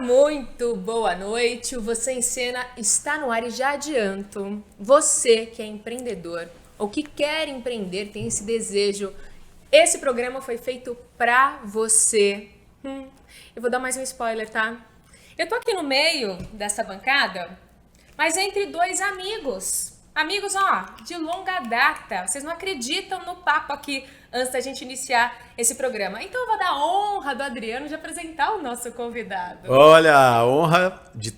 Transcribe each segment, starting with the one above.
Muito boa noite. O Você em Cena está no ar e já adianto. Você que é empreendedor ou que quer empreender, tem esse desejo. Esse programa foi feito pra você. Eu vou dar mais um spoiler, tá? Eu tô aqui no meio dessa bancada, mas entre dois amigos. Amigos, ó, de longa data. Vocês não acreditam no papo aqui antes da gente iniciar esse programa. Então eu vou dar a honra do Adriano de apresentar o nosso convidado. Olha, a honra de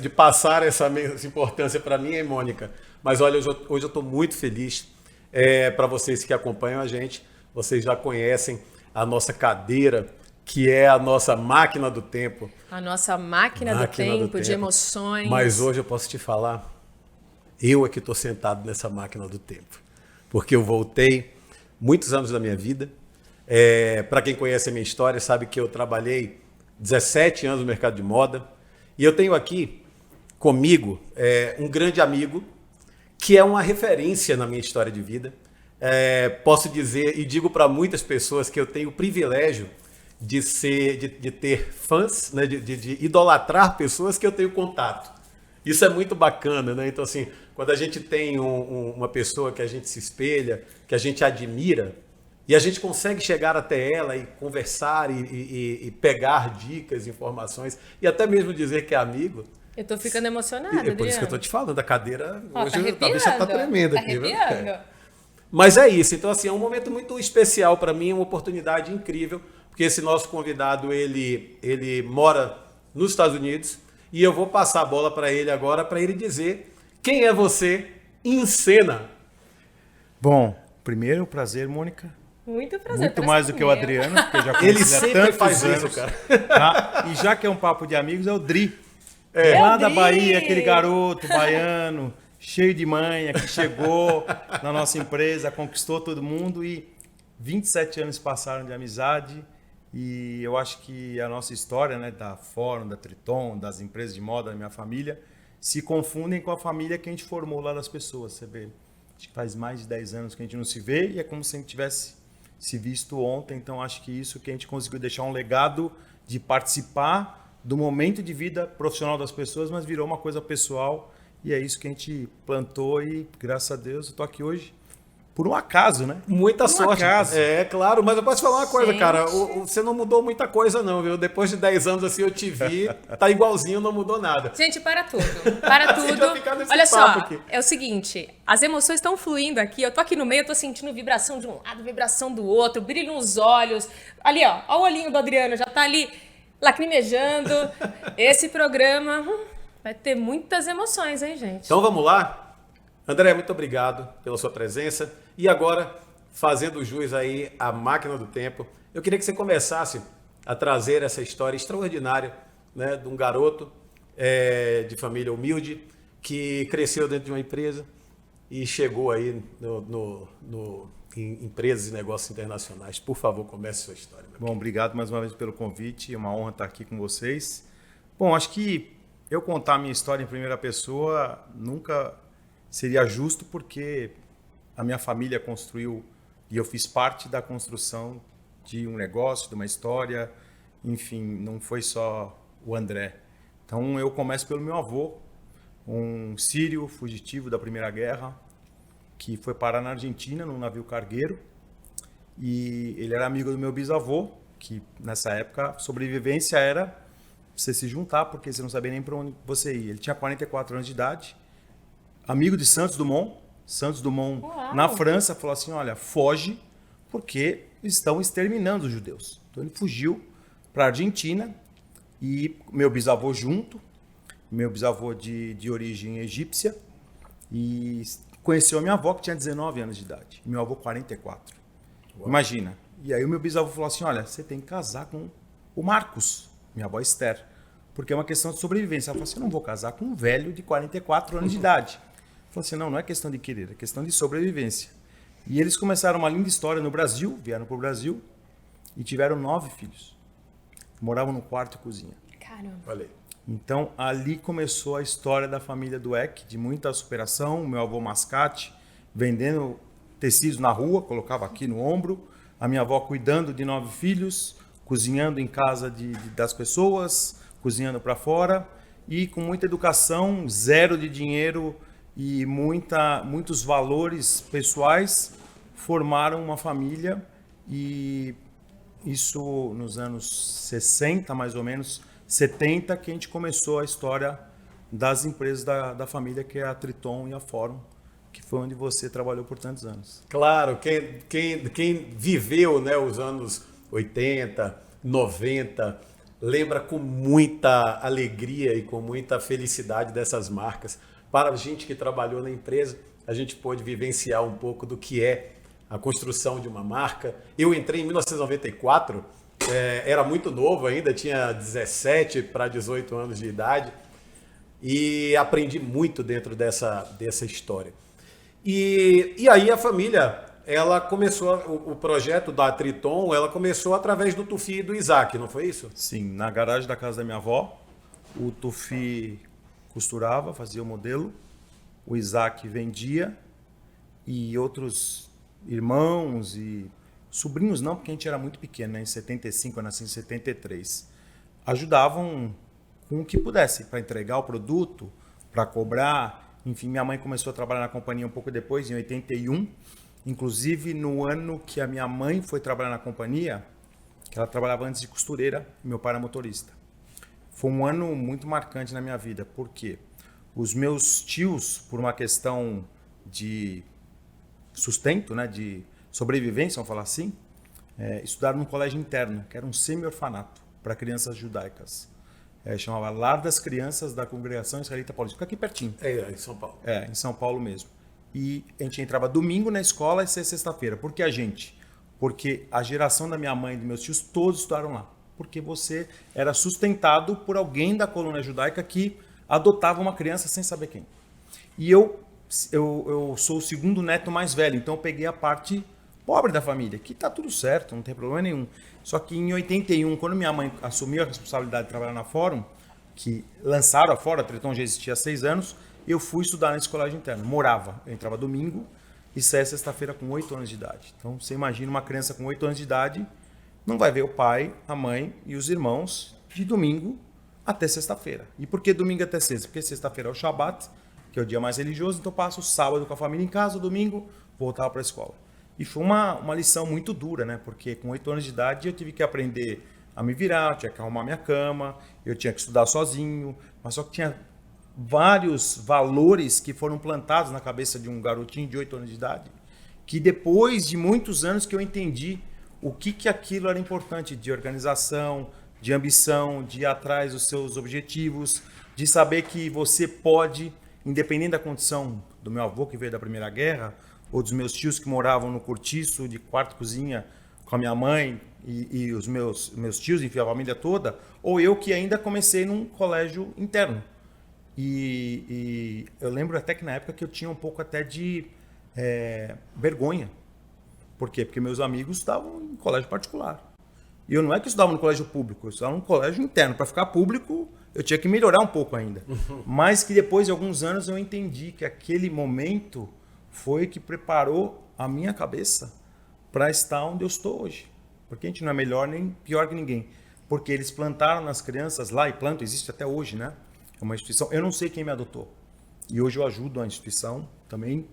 passar essa importância para mim, hein, Mônica? Mas olha, hoje eu estou muito feliz. Para vocês que acompanham a gente, vocês já conhecem a nossa cadeira, que é a nossa máquina do tempo. A nossa máquina do tempo, de emoções. Mas hoje eu posso te falar, eu é que estou sentado nessa máquina do tempo. Porque eu voltei muitos anos da minha vida. Para quem conhece a minha história, sabe que eu trabalhei 17 anos no mercado de moda. E eu tenho aqui comigo um grande amigo, que é uma referência na minha história de vida. Posso dizer e digo para muitas pessoas que eu tenho o privilégio de ter fãs, né, de idolatrar pessoas que eu tenho contato. Isso é muito bacana, né? Então, assim, quando a gente tem uma pessoa que a gente se espelha, que a gente admira, e a gente consegue chegar até ela e conversar e pegar dicas, informações, e até mesmo dizer que é amigo. Eu tô ficando emocionada, Adriano. É por isso que eu tô te falando, a cadeira hoje tá talvez já tá tremenda tá aqui, viu? arrepiando. Mas é isso, então assim, é um momento muito especial para mim, uma oportunidade incrível, porque esse nosso convidado, ele mora nos Estados Unidos, e eu vou passar a bola para ele agora, para ele dizer quem é você em cena. Bom, primeiro, prazer, Mônica. Muito prazer. Muito mais do que o Adriano, porque eu já conheci Ele sempre faz anos, isso, cara. Tá? E já que é um papo de amigos, é o Dri. É Lá o da Dri! Bahia, aquele garoto baiano, cheio de manha, que chegou na nossa empresa, conquistou todo mundo e 27 anos passaram de amizade. E eu acho que a nossa história, né, da Fórum, da Triton, das empresas de moda da minha família, se confundem com a família que a gente formou lá das pessoas. Você vê, acho que faz mais de 10 anos que a gente não se vê e é como se a gente tivesse se visto ontem. Então acho que isso que a gente conseguiu deixar um legado de participar do momento de vida profissional das pessoas, mas virou uma coisa pessoal e é isso que a gente plantou e graças a Deus eu estou aqui hoje. Por um acaso, né? Muita sorte. Acaso. Claro, mas eu posso te falar uma coisa, Gente. cara. Você não mudou muita coisa, não, viu? Depois de 10 anos assim eu te vi, tá igualzinho, não mudou nada. Gente, para tudo. Para A gente tudo. vai ficar nesse Olha só, papo aqui. é o seguinte, as emoções estão fluindo aqui. Eu tô aqui no meio, eu tô sentindo vibração de um lado, vibração do outro, brilho nos olhos. Ali, ó o olhinho do Adriano, já tá ali lacrimejando. Esse programa vai ter muitas emoções, hein, gente? Então vamos lá? André, muito obrigado pela sua presença. E agora, fazendo jus aí à máquina do tempo, eu queria que você começasse a trazer essa história extraordinária, né, de um garoto de família humilde que cresceu dentro de uma empresa e chegou aí em empresas e negócios internacionais. Por favor, comece a sua história. Bom, obrigado mais uma vez pelo convite, é uma honra estar aqui com vocês. Bom, acho que eu contar a minha história em primeira pessoa nunca seria justo, porque a minha família construiu e eu fiz parte da construção de um negócio, de uma história, enfim, não foi só o André. Então eu começo pelo meu avô, um sírio fugitivo da Primeira Guerra, que foi parar na Argentina num navio cargueiro, e ele era amigo do meu bisavô, que nessa época sobrevivência era você se juntar, porque você não sabia nem para onde você ia. Ele tinha 44 anos de idade, amigo de Santos Dumont. Santos Dumont, Uau. na França, falou assim, olha, foge, porque estão exterminando os judeus. Então ele fugiu para a Argentina, e meu bisavô junto, meu bisavô de origem egípcia, e conheceu a minha avó, que tinha 19 anos de idade, e meu avô 44. Uau. Imagina. E aí o meu bisavô falou assim, olha, você tem que casar com o Marcos, minha avó Esther, porque é uma questão de sobrevivência. Ela falou assim, eu não vou casar com um velho de 44 anos de idade. Falou assim, não é questão de querer, é questão de sobrevivência. E eles começaram uma linda história no Brasil, vieram para o Brasil e tiveram 9 filhos. Moravam no quarto e cozinha. Caramba. Olha aí. Então, ali começou a história da família Dweck, de muita superação. Meu avô Mascate, vendendo tecidos na rua, colocava aqui no ombro. A minha avó cuidando de 9 filhos, cozinhando em casa das pessoas, cozinhando para fora e com muita educação, zero de dinheiro e muitos valores pessoais, formaram uma família. E isso nos anos 60, mais ou menos, 70, que a gente começou a história das empresas da família, que é a Triton e a Fórum, que foi onde você trabalhou por tantos anos. Claro, quem viveu, né, os anos 80, 90, lembra com muita alegria e com muita felicidade dessas marcas. Para a gente que trabalhou na empresa, a gente pôde vivenciar um pouco do que é a construção de uma marca. Eu entrei em 1994, era muito novo ainda, tinha 17 para 18 anos de idade e aprendi muito dentro dessa história. E aí a família, ela começou, o projeto da Triton, ela começou através do Tufi e do Isaac, não foi isso? Sim, na garagem da casa da minha avó, o Tufi costurava, fazia o modelo, o Isaac vendia e outros irmãos e sobrinhos não, porque a gente era muito pequeno, né? Em 75, eu nasci em 73, ajudavam com o que pudesse para entregar o produto, para cobrar. Enfim, minha mãe começou a trabalhar na companhia um pouco depois, em 81, inclusive no ano que a minha mãe foi trabalhar na companhia, que ela trabalhava antes de costureira, meu pai era motorista. Foi um ano muito marcante na minha vida, porque os meus tios, por uma questão de sustento, né, de sobrevivência, vamos falar assim, estudaram num colégio interno, que era um semi-orfanato para crianças judaicas. Chamava Lar das Crianças da Congregação Israelita Paulista. Fica aqui pertinho. Em São Paulo. Em São Paulo mesmo. E a gente entrava domingo na escola e sexta-feira. Por que a gente? Porque a geração da minha mãe e dos meus tios, todos estudaram lá. Porque você era sustentado por alguém da colônia judaica que adotava uma criança sem saber quem. E eu sou o segundo neto mais velho, então eu peguei a parte pobre da família, que tá tudo certo, não tem problema nenhum. Só que em 81, quando minha mãe assumiu a responsabilidade de trabalhar na Fórum, que lançaram a Fórum, a Triton já existia há 6 anos, eu fui estudar na escolagem interna. Morava, eu entrava domingo e saía sexta-feira com 8 anos de idade. Então você imagina uma criança com 8 anos de idade, não vai ver o pai, a mãe e os irmãos de domingo até sexta-feira. E por que domingo até sexta? Porque sexta-feira é o Shabat, que é o dia mais religioso, então eu passo o sábado com a família em casa, o domingo voltava para a escola. E foi uma lição muito dura, né? Porque com 8 anos de idade eu tive que aprender a me virar, eu tinha que arrumar minha cama, eu tinha que estudar sozinho, mas só que tinha vários valores que foram plantados na cabeça de um garotinho de 8 anos de idade, que depois de muitos anos que eu entendi o que aquilo era importante, de organização, de ambição, de ir atrás dos seus objetivos, de saber que você pode, independente da condição do meu avô que veio da Primeira Guerra, ou dos meus tios que moravam no cortiço de quarto e cozinha com a minha mãe e os meus tios, enfim, a família toda, ou eu que ainda comecei num colégio interno. E eu lembro até que na época que eu tinha um pouco até de vergonha. Por quê? Porque meus amigos estavam em colégio particular. E eu não é que estudava no colégio público, eu estudava no colégio interno. Para ficar público, eu tinha que melhorar um pouco ainda. Mas que depois de alguns anos eu entendi que aquele momento foi que preparou a minha cabeça para estar onde eu estou hoje. Porque a gente não é melhor nem pior que ninguém. Porque eles plantaram nas crianças lá, e plantam, existe até hoje, né? É uma instituição, eu não sei quem me adotou. E hoje eu ajudo a instituição também,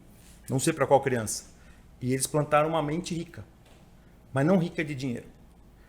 não sei para qual criança. E eles plantaram uma mente rica, mas não rica de dinheiro.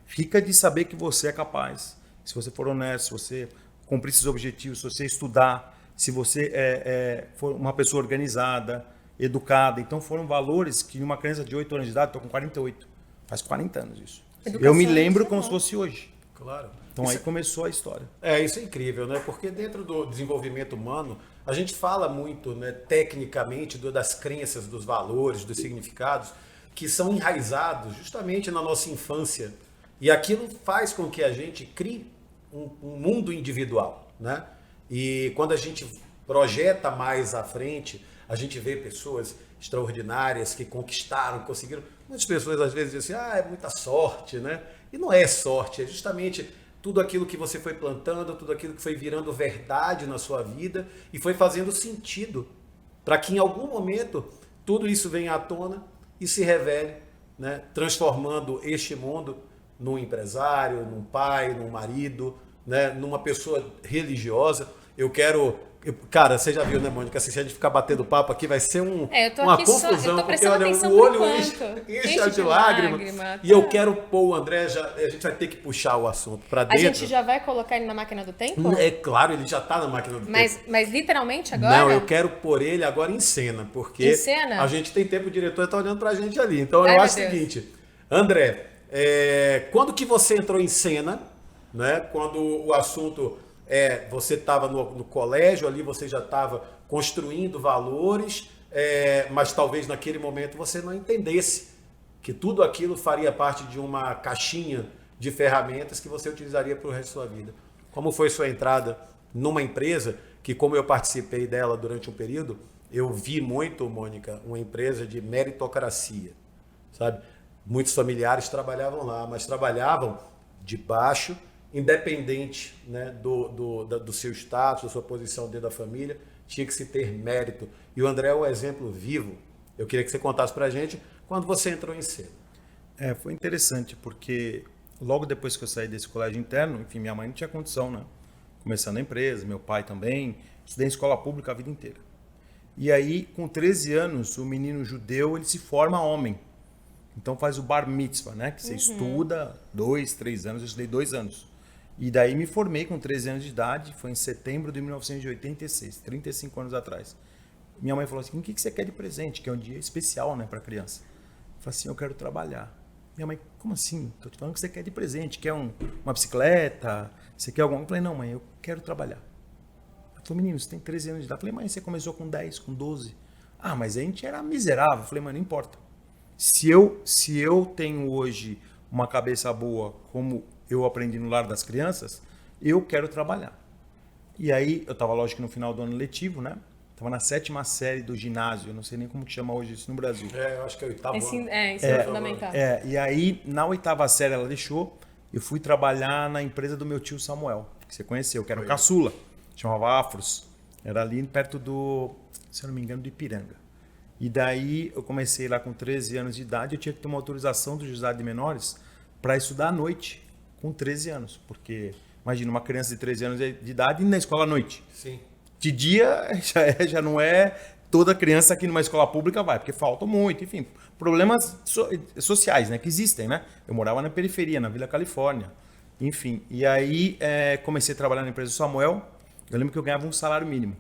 Rica de saber que você é capaz. Se você for honesto, se você cumprir esses objetivos, se você estudar, se você for uma pessoa organizada, educada. Então foram valores que uma criança de 8 anos de idade, estou com 48, faz 40 anos isso. Educação, eu me lembro como se fosse hoje. Claro. Então aí começou a história. Isso é incrível, né? Porque dentro do desenvolvimento humano, a gente fala muito, né, tecnicamente das crenças, dos valores, dos significados que são enraizados justamente na nossa infância. E aquilo faz com que a gente crie um mundo individual, né? E quando a gente projeta mais à frente, a gente vê pessoas extraordinárias que conquistaram, conseguiram. Muitas pessoas às vezes dizem assim, é muita sorte, né? E não é sorte, é justamente tudo aquilo que você foi plantando, tudo aquilo que foi virando verdade na sua vida e foi fazendo sentido para que em algum momento tudo isso venha à tona e se revele, né? Transformando este mundo num empresário, num pai, num marido, né, numa pessoa religiosa. Eu quero... Cara, você já viu, né, Mônica? Se a gente ficar batendo papo aqui, vai ser eu tô uma aqui confusão. eu tô porque, prestando olha, atenção o olho por enche de lágrima. E eu quero pôr o André, a gente vai ter que puxar o assunto para dentro. A gente já vai colocar ele na máquina do tempo? É claro, ele já está na máquina do tempo. Mas literalmente agora? Não, eu quero pôr ele agora em cena, porque Em cena? A gente tem tempo, o diretor está olhando para a gente ali. Então Ai, eu meu acho o Deus. seguinte, André, quando que você entrou em cena, né? Quando o assunto você estava no colégio, ali você já estava construindo valores, mas talvez naquele momento você não entendesse que tudo aquilo faria parte de uma caixinha de ferramentas que você utilizaria para o resto da sua vida. Como foi sua entrada numa empresa que, como eu participei dela durante um período, eu vi muito, Mônica, uma empresa de meritocracia, sabe? Muitos familiares trabalhavam lá, mas trabalhavam de baixo, independente, né, do seu status, da sua posição dentro da família, tinha que se ter mérito. E o André é um exemplo vivo. Eu queria que você contasse para a gente quando você entrou em cena. Foi interessante, porque logo depois que eu saí desse colégio interno, enfim, minha mãe não tinha condição, né? Começando a empresa, meu pai também, estudei em escola pública a vida inteira. E aí, com 13 anos, o menino judeu, ele se forma homem. Então faz o bar mitzvah, né? Que você estuda 2, 3 anos, eu estudei 2 anos. E daí me formei com 13 anos de idade, foi em setembro de 1986, 35 anos atrás. Minha mãe falou assim, o que você quer de presente? Que é um dia especial, né, para criança. Eu falei assim, eu quero trabalhar. Minha mãe, como assim? Tô te falando que você quer de presente, quer uma bicicleta, você quer alguma... Eu falei, não, mãe, eu quero trabalhar. Ela falou, menino, você tem 13 anos de idade. Eu falei, mãe, você começou com 10, com 12. Ah, mas a gente era miserável. Eu falei, mãe, não importa. Se eu tenho hoje uma cabeça boa, como eu aprendi no Lar das Crianças, eu quero trabalhar. E aí, eu estava, lógico, no final do ano letivo, né? Estava na 7ª série do ginásio, eu não sei nem como que chama hoje isso no Brasil. Eu acho que é o 8º ano. Ensino fundamental. E aí, na 8ª série, ela deixou, eu fui trabalhar na empresa do meu tio Samuel, que você conheceu, que era o caçula, chamava Afros. Era ali perto se eu não me engano, do Ipiranga. E daí, eu comecei lá com 13 anos de idade, eu tinha que ter uma autorização do juizado de menores para estudar à noite, com 13 anos. Porque, imagina, uma criança de 13 anos de idade indo na escola à noite. Sim. De dia, já não é toda criança aqui numa escola pública vai, porque falta muito, enfim. Problemas sociais, né, que existem, né? Eu morava na periferia, na Vila Califórnia. Enfim, e aí comecei a trabalhar na empresa do Samuel. Eu lembro que eu ganhava um salário mínimo.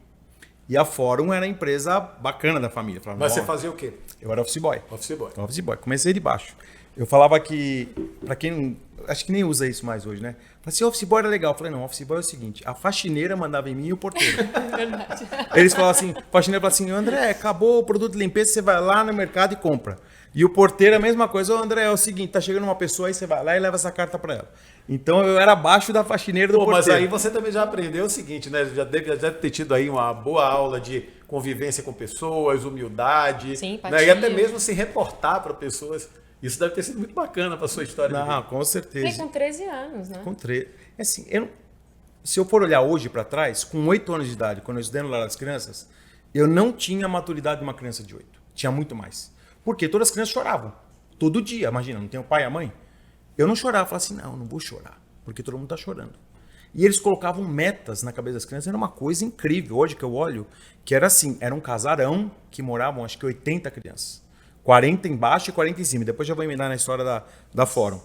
E a Fórum era a empresa bacana da família. Falava, mas você fazia o quê? Eu era office boy. Office boy. Office boy. Comecei de baixo. Eu falava que, para quem não, acho que nem usa isso mais hoje, né? Falei assim, office boy era legal. Eu falei, não, office boy é o seguinte, a faxineira mandava em mim e o porteiro. Verdade. Eles falavam assim, a faxineira falava assim, André, acabou o produto de limpeza, você vai lá no mercado e compra. E o porteiro é a mesma coisa, André, é o seguinte, tá chegando uma pessoa aí, você vai lá e leva essa carta para ela. Então eu era abaixo da faxineira do porteiro. Mas aí você também já aprendeu o seguinte, né? Já deve ter tido aí uma boa aula de convivência com pessoas, humildade, sim, né? E até mesmo se reportar para pessoas. Isso deve ter sido muito bacana para sua história. Não, com certeza. E com 13 anos, né? Com 13. Assim, se eu for olhar hoje para trás, com 8 anos de idade, quando eu estudei no Lar das Crianças, eu não tinha a maturidade de uma criança de 8. Tinha muito mais. Porque todas as crianças choravam. Todo dia, imagina, não tem o pai e a mãe? Eu não chorava, eu falava assim, não vou chorar, porque todo mundo está chorando. E eles colocavam metas na cabeça das crianças, era uma coisa incrível. Hoje que eu olho, que era assim, era um casarão que moravam acho que 80 crianças. 40 embaixo e 40 em cima. Depois já vou emendar na história da Fórum.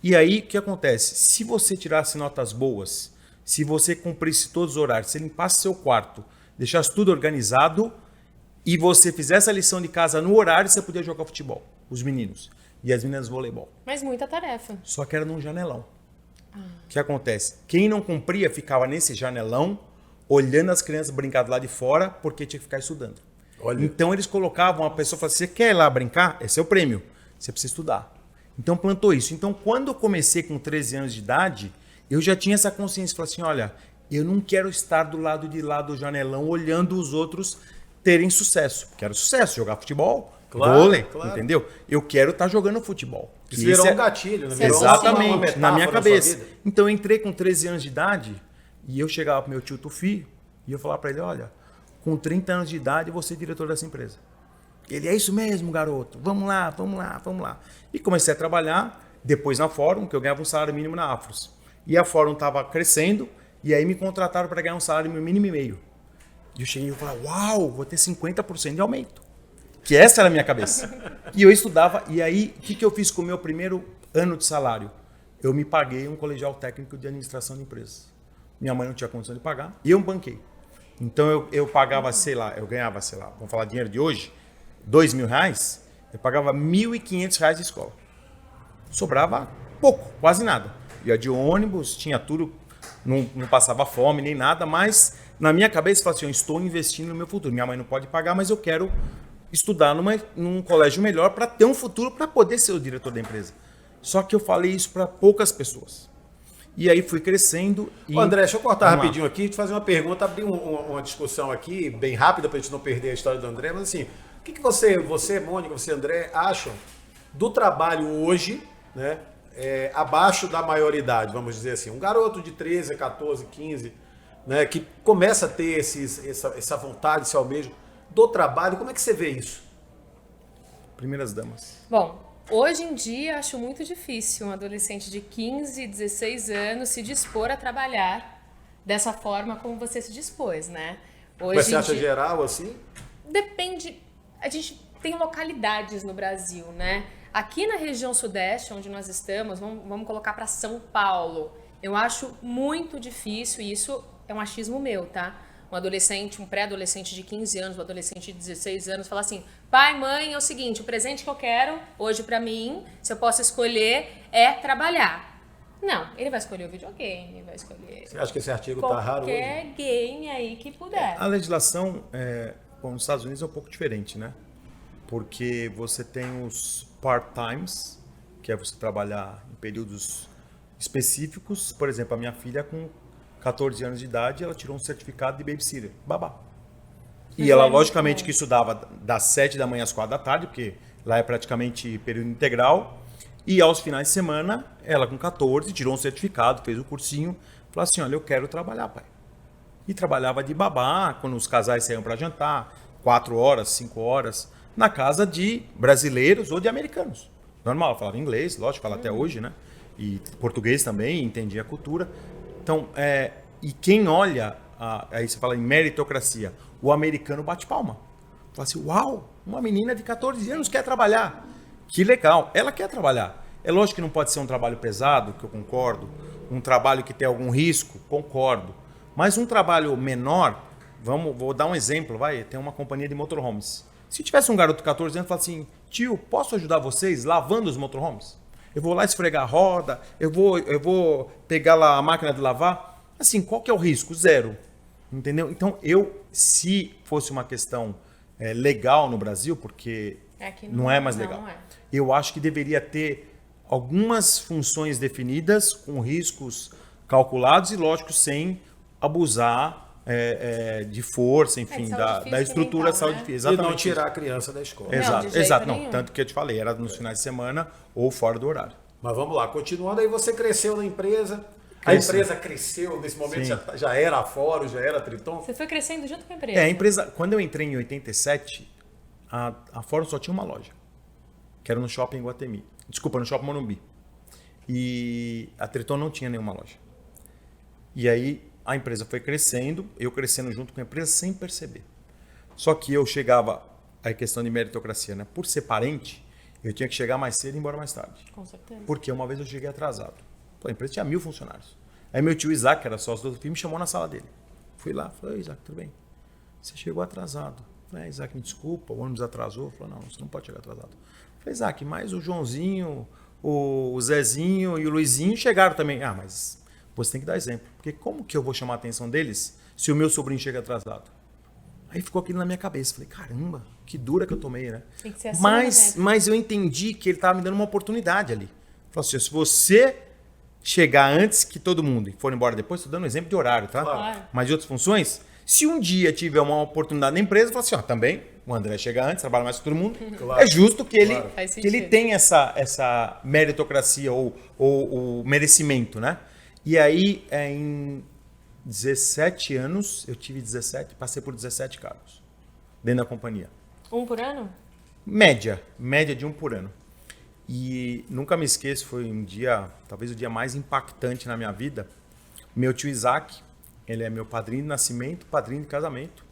E aí, o que acontece? Se você tirasse notas boas, se você cumprisse todos os horários, se limpasse seu quarto, deixasse tudo organizado e você fizesse a lição de casa no horário, você podia jogar futebol, os meninos. E as meninas voleibol. Mas muita tarefa. Só que era num janelão. O que acontece? Quem não cumpria ficava nesse janelão, olhando as crianças brincar do lado de fora, porque tinha que ficar estudando. Olha. Então eles colocavam a pessoa e falavam, você quer ir lá brincar? Esse é o prêmio. Você precisa estudar. Então plantou isso. Então quando eu comecei com 13 anos de idade, eu já tinha essa consciência. Falei assim, olha, eu não quero estar do lado de lá do janelão olhando os outros terem sucesso. Quero sucesso, jogar futebol, vôlei, entendeu? Eu quero estar jogando futebol. Isso virou um gatilho, né? Exatamente, na minha cabeça. Então eu entrei com 13 anos de idade e eu chegava pro meu tio Tufi e eu falava para ele, olha, com 30 anos de idade eu vou ser diretor dessa empresa. Ele, é isso mesmo, garoto, vamos lá. E comecei a trabalhar, depois na Fórum, que eu ganhava um salário mínimo na Afros. E a Fórum estava crescendo, e aí me contrataram para ganhar um salário mínimo e meio. E eu cheguei e falei, uau, vou ter 50% de aumento. Que essa era a minha cabeça. E eu estudava, e aí, o que eu fiz com o meu primeiro ano de salário? Eu me paguei um colegial técnico de administração de empresas. Minha mãe não tinha condição de pagar, e eu me banquei. Então eu pagava, sei lá, eu ganhava, sei lá, vamos falar dinheiro de hoje, R$2.000, eu pagava R$1.500 de escola. Sobrava pouco, quase nada. Ia de ônibus, tinha tudo, não passava fome nem nada, mas na minha cabeça eu falava assim, eu estou investindo no meu futuro. Minha mãe não pode pagar, mas eu quero estudar num colégio melhor para ter um futuro, para poder ser o diretor da empresa. Só que eu falei isso para poucas pessoas. E aí fui crescendo. Ô, André, deixa eu cortar rapidinho aqui e te fazer uma pergunta, abrir uma discussão aqui, bem rápida, para a gente não perder a história do André. Mas assim, o que você, Mônica, você, André, acham do trabalho hoje, né, abaixo da maioridade, vamos dizer assim? Um garoto de 13, 14, 15, né, que começa a ter essa vontade, esse almejo do trabalho. Como é que você vê isso? Primeiras damas. Bom, hoje em dia acho muito difícil um adolescente de 15, 16 anos se dispor a trabalhar dessa forma como você se dispôs, né? Hoje Mas você acha geral assim? Depende. A gente tem localidades no Brasil, né? Aqui na região sudeste, onde nós estamos, vamos colocar para São Paulo. Eu acho muito difícil, e isso é um achismo meu, tá? Um adolescente, um pré-adolescente de 15 anos, um adolescente de 16 anos, falar assim, pai, mãe, é o seguinte, o presente que eu quero hoje pra mim, se eu posso escolher, é trabalhar. Não, ele vai escolher o videogame, vai escolher... Você acha que esse artigo tá raro hoje? Qualquer game aí que puder. A legislação, nos Estados Unidos é um pouco diferente, né? Porque você tem os part-times, que é você trabalhar em períodos específicos. Por exemplo, a minha filha com 14 anos de idade, ela tirou um certificado de babysitter, babá. E ela, logicamente, que estudava das 7 da manhã às 4 da tarde, porque lá é praticamente período integral. E aos finais de semana, ela com 14, tirou um certificado, fez o cursinho, falou assim, olha, eu quero trabalhar, pai. E trabalhava de babá, quando os casais saíam para jantar, 4 horas, 5 horas, na casa de brasileiros ou de americanos. Normal, ela falava inglês, lógico, fala até hoje, né? E português também, entendia a cultura. Então, e quem olha, aí você fala em meritocracia, o americano bate palma. Fala assim, uau, uma menina de 14 anos quer trabalhar. Que legal, ela quer trabalhar. É lógico que não pode ser um trabalho pesado, que eu concordo, um trabalho que tem algum risco, concordo. Mas um trabalho menor, vou dar um exemplo, tem uma companhia de motorhomes. Se tivesse um garoto de 14 anos, fala assim, tio, posso ajudar vocês lavando os motorhomes? Eu vou lá esfregar a roda, eu vou pegar lá a máquina de lavar. Assim, qual que é o risco? Zero. Entendeu? Então, se fosse uma questão legal no Brasil, porque não é mais legal, eu acho que deveria ter algumas funções definidas, com riscos calculados e, lógico, sem abusar de força, enfim, da estrutura da saúde física. E não tirar a criança da escola. Exato. Não, tanto que eu te falei, era nos finais de semana ou fora do horário. Mas vamos lá, continuando, aí você cresceu na empresa, a empresa cresceu, nesse momento já era a Fórum, já era a Triton? Você foi crescendo junto com a empresa? A empresa, quando eu entrei em 87, a Fórum só tinha uma loja, que era no Shopping Guatemi. Desculpa, no Shopping Morumbi. E a Triton não tinha nenhuma loja. E aí a empresa foi crescendo, eu crescendo junto com a empresa sem perceber. Só que eu chegava, a questão de meritocracia, né? Por ser parente, eu tinha que chegar mais cedo e ir embora mais tarde. Com certeza. Porque uma vez eu cheguei atrasado. A empresa tinha 1.000 funcionários. Aí meu tio Isaac, que era sócio do filme, me chamou na sala dele. Fui lá, falei, Isaac, tudo bem? Você chegou atrasado. Falei, Isaac, me desculpa, o ônibus atrasou. Falei, não, você não pode chegar atrasado. Falei, Isaac, mas o Joãozinho, o Zezinho e o Luizinho chegaram também. Ah, mas você tem que dar exemplo. Porque como que eu vou chamar a atenção deles se o meu sobrinho chega atrasado? Aí ficou aquilo na minha cabeça. Falei, caramba, que dura que eu tomei, né? Tem que ser assim, mas eu entendi que ele estava me dando uma oportunidade ali. Falei assim, se você chegar antes que todo mundo e for embora depois, estou dando um exemplo de horário, tá? Claro. Mas de outras funções, se um dia tiver uma oportunidade na empresa, fala assim, também, o André chega antes, trabalha mais que todo mundo, Claro. é justo que ele, Claro. que ele tenha essa meritocracia ou o merecimento, né? E aí, em 17 anos, eu tive 17, passei por 17 cargos dentro da companhia. Um por ano? Média de um por ano. E nunca me esqueço, foi um dia, talvez o dia mais impactante na minha vida. Meu tio Isaac, ele é meu padrinho de nascimento, padrinho de casamento.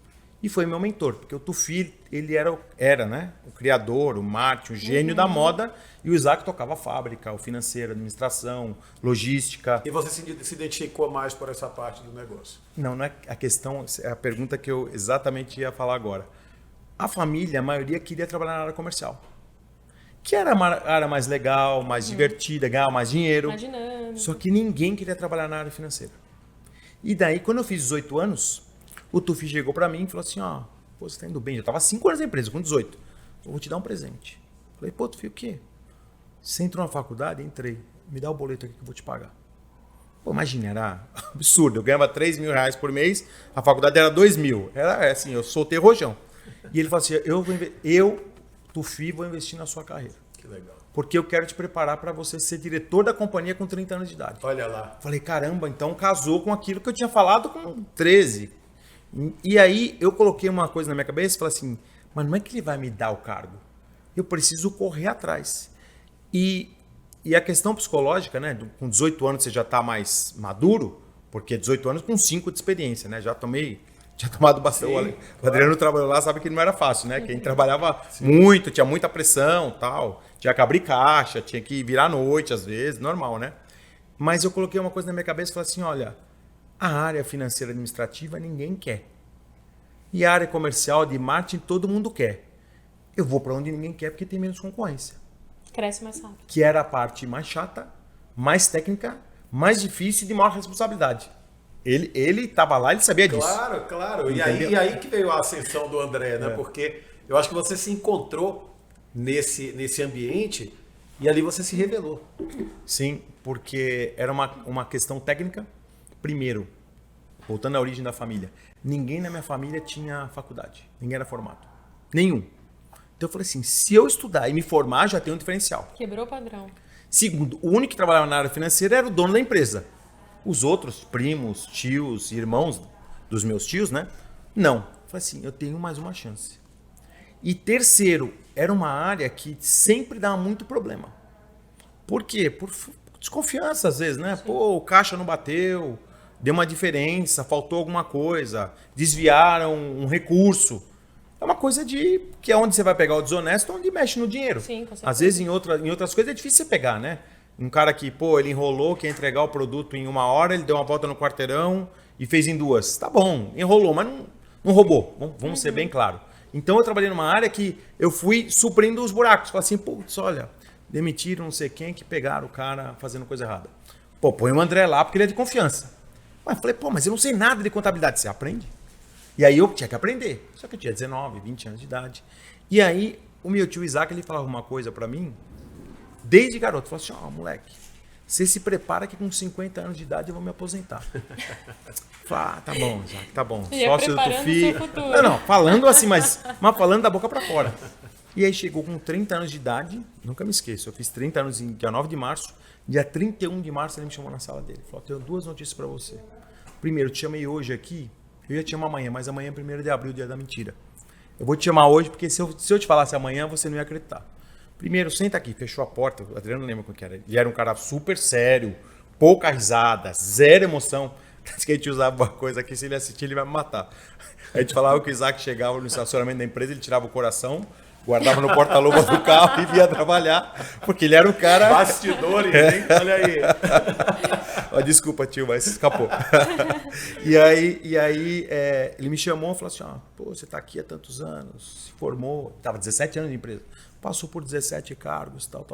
E foi meu mentor, porque o Tufi, ele era, né? O criador, o marketing, o gênio da moda. E o Isaac tocava a fábrica, o financeiro, a administração, logística. E você se identificou mais por essa parte do negócio? Não é a questão, é a pergunta que eu exatamente ia falar agora. A família, a maioria queria trabalhar na área comercial. Que era a área mais legal, mais divertida, ganhava mais dinheiro. Mais dinâmico. Só que ninguém queria trabalhar na área financeira. E daí, quando eu fiz 18 anos, o Tufi chegou para mim e falou assim, ó, pô, você tá indo bem. Eu estava 5 anos na empresa, com 18. Eu vou te dar um presente. Falei, pô, Tufi, o quê? Você entrou na faculdade? Entrei. Me dá o boleto aqui que eu vou te pagar. Pô, imagina, era absurdo. Eu ganhava 3 mil reais por mês, a faculdade era 2 mil. Era assim, eu soltei rojão. E ele falou assim, Tufi, vou investir na sua carreira. Que legal. Porque eu quero te preparar para você ser diretor da companhia com 30 anos de idade. Olha lá. Falei, caramba, então casou com aquilo que eu tinha falado com 13. E aí eu coloquei uma coisa na minha cabeça e falei assim, mas não é que ele vai me dar o cargo. Eu preciso correr atrás. E a questão psicológica, né? Com 18 anos você já está mais maduro, porque 18 anos com 5 de experiência, né? Tinha tomado bastante. O Adriano trabalhou lá, sabe que não era fácil, né? Quem trabalhava muito, tinha muita pressão, tal. Tinha que abrir caixa, tinha que virar à noite às vezes, normal, né? Mas eu coloquei uma coisa na minha cabeça e falei assim, olha, a área financeira administrativa ninguém quer. E a área comercial de marketing todo mundo quer. Eu vou para onde ninguém quer porque tem menos concorrência. Cresce mais rápido. Que era a parte mais chata, mais técnica, mais difícil e de maior responsabilidade. Ele estava lá, ele sabia disso. Claro. E aí que veio a ascensão do André, né? Porque eu acho que você se encontrou nesse ambiente e ali você se revelou. Sim, porque era uma questão técnica. Primeiro, voltando à origem da família, ninguém na minha família tinha faculdade. Ninguém era formado. Nenhum. Então eu falei assim, se eu estudar e me formar, já tenho um diferencial. Quebrou o padrão. Segundo, o único que trabalhava na área financeira era o dono da empresa. Os outros, primos, tios, irmãos dos meus tios, né? Não. Eu falei assim, eu tenho mais uma chance. E terceiro, era uma área que sempre dava muito problema. Por quê? Por desconfiança às vezes, né? Sim. Pô, o caixa não bateu, deu uma diferença, faltou alguma coisa, desviaram um recurso. É uma coisa que é onde você vai pegar o desonesto, onde mexe no dinheiro. Sim, com certeza. Às vezes em outras coisas é difícil você pegar, né? Um cara que, pô, ele enrolou, quer entregar o produto em 1 hora, ele deu uma volta no quarteirão e fez em 2. Tá bom, enrolou, mas não roubou. Vamos ser bem claro. Então eu trabalhei numa área que eu fui suprindo os buracos. Falei assim, putz, olha, demitiram não sei quem que pegaram o cara fazendo coisa errada. Pô, põe o André lá porque ele é de confiança. Mas falei, pô, mas eu não sei nada de contabilidade. Você aprende? E aí eu tinha que aprender. Só que eu tinha 19, 20 anos de idade. E aí o meu tio Isaac, ele falava uma coisa pra mim, desde garoto. Falou assim, ó, moleque, você se prepara que com 50 anos de idade eu vou me aposentar. Falei, tá bom, Isaac, tá bom. Sócio do Tufi. Não, falando assim, mas falando da boca pra fora. E aí chegou com 30 anos de idade, nunca me esqueço, eu fiz 30 anos em dia 9 de março, dia 31 de março ele me chamou na sala dele. Falou, tenho 2 notícias pra você. Primeiro, eu te chamei hoje aqui, eu ia te chamar amanhã, mas amanhã é 1º de abril, dia da mentira. Eu vou te chamar hoje, porque se eu te falasse amanhã, você não ia acreditar. Primeiro, senta aqui, fechou a porta, o Adriano não lembra como que era. Ele era um cara super sério, pouca risada, zero emoção. Parece que a gente usava uma coisa aqui, se ele assistir, ele vai me matar. A gente falava que o Isaac chegava no estacionamento da empresa, ele tirava o coração, guardava no porta-luva do carro e ia trabalhar, porque ele era um cara... Bastidores, hein? Olha aí. Desculpa, tio, mas escapou. E aí ele me chamou e falou assim, pô, você tá aqui há tantos anos, se formou, estava 17 anos de empresa, passou por 17 cargos, tal.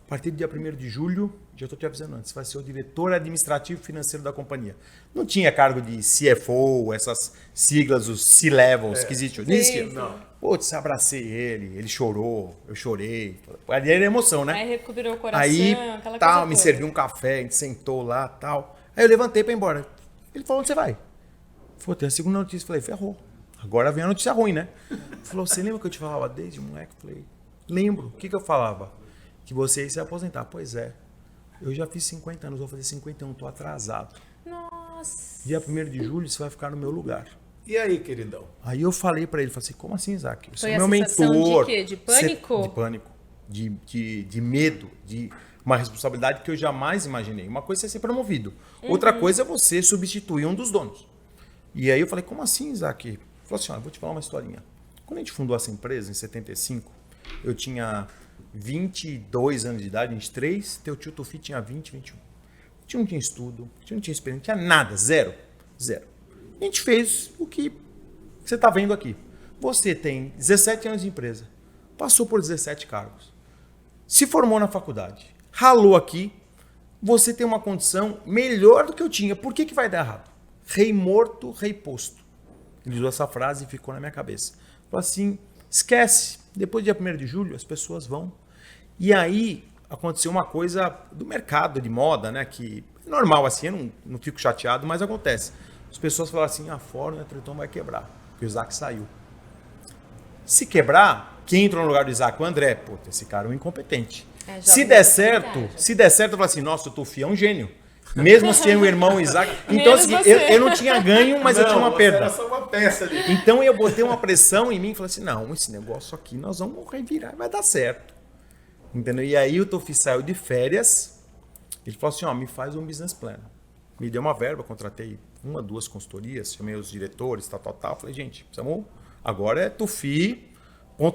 A partir do dia 1º de julho, já estou te avisando antes, vai ser o diretor administrativo financeiro da companhia. Não tinha cargo de CFO, essas siglas, os C-levels que existem. Nem existia. Não. Putz, abracei ele chorou, eu chorei. Ali era emoção, né? Aí recuperou o coração, aí, aquela tal, coisa me toda. serviu um café, a gente sentou lá, tal. Aí eu levantei para ir embora. Ele falou, onde você vai? Falou, tem a segunda notícia. Falei, ferrou. Agora vem a notícia ruim, né? Falou, você lembra que eu te falava desde moleque? Falei, lembro. O que eu falava? Que você ia se aposentar. Pois é. Eu já fiz 50 anos, vou fazer 51, tô atrasado. Nossa. Dia 1º de julho você vai ficar no meu lugar. E aí, queridão? Aí eu falei pra ele, falei assim, como assim, Isaac? Você Foi é a meu sensação mentor. de quê? De pânico? De pânico. de medo, de uma responsabilidade que eu jamais imaginei. Uma coisa é ser promovido, outra coisa é você substituir um dos donos. E aí eu falei, como assim, Isaac? Ele falou assim, eu vou te falar uma historinha. Quando a gente fundou essa empresa, em 75, eu tinha 22 anos de idade, 23, teu tio Tufi tinha 20, 21. Não tinha estudo, não tinha experiência, não tinha nada, zero. A gente fez o que você está vendo aqui. Você tem 17 anos de empresa, passou por 17 cargos, se formou na faculdade, ralou aqui, você tem uma condição melhor do que eu tinha. Por que vai dar errado? Rei morto, rei posto. Ele usou essa frase e ficou na minha cabeça. Falou assim, esquece, depois do dia 1º de julho as pessoas vão. E aí aconteceu uma coisa do mercado de moda, né? Que é normal assim, eu não fico chateado, mas acontece. As pessoas falaram assim, a Fórum e a Triton vai quebrar, porque o Isaac saiu. Se quebrar, quem entrou no lugar do Isaac? O André. Pô, esse cara é um incompetente. Se der certo, eu falo assim, nossa, o Tufi é um gênio. Mesmo sendo o irmão Isaac. Então, assim, eu não tinha ganho, mas eu tinha uma perda. Era só uma peça ali. Então eu botei uma pressão em mim e falei assim, não, esse negócio aqui nós vamos revirar, vai dar certo. Entendeu? E aí o Tufi saiu de férias, ele falou assim, me faz um business plan. Me deu uma verba, contratei 1 ou 2 consultorias, chamei os diretores, tal. Falei, gente, precisamos, agora é tufi.com.br,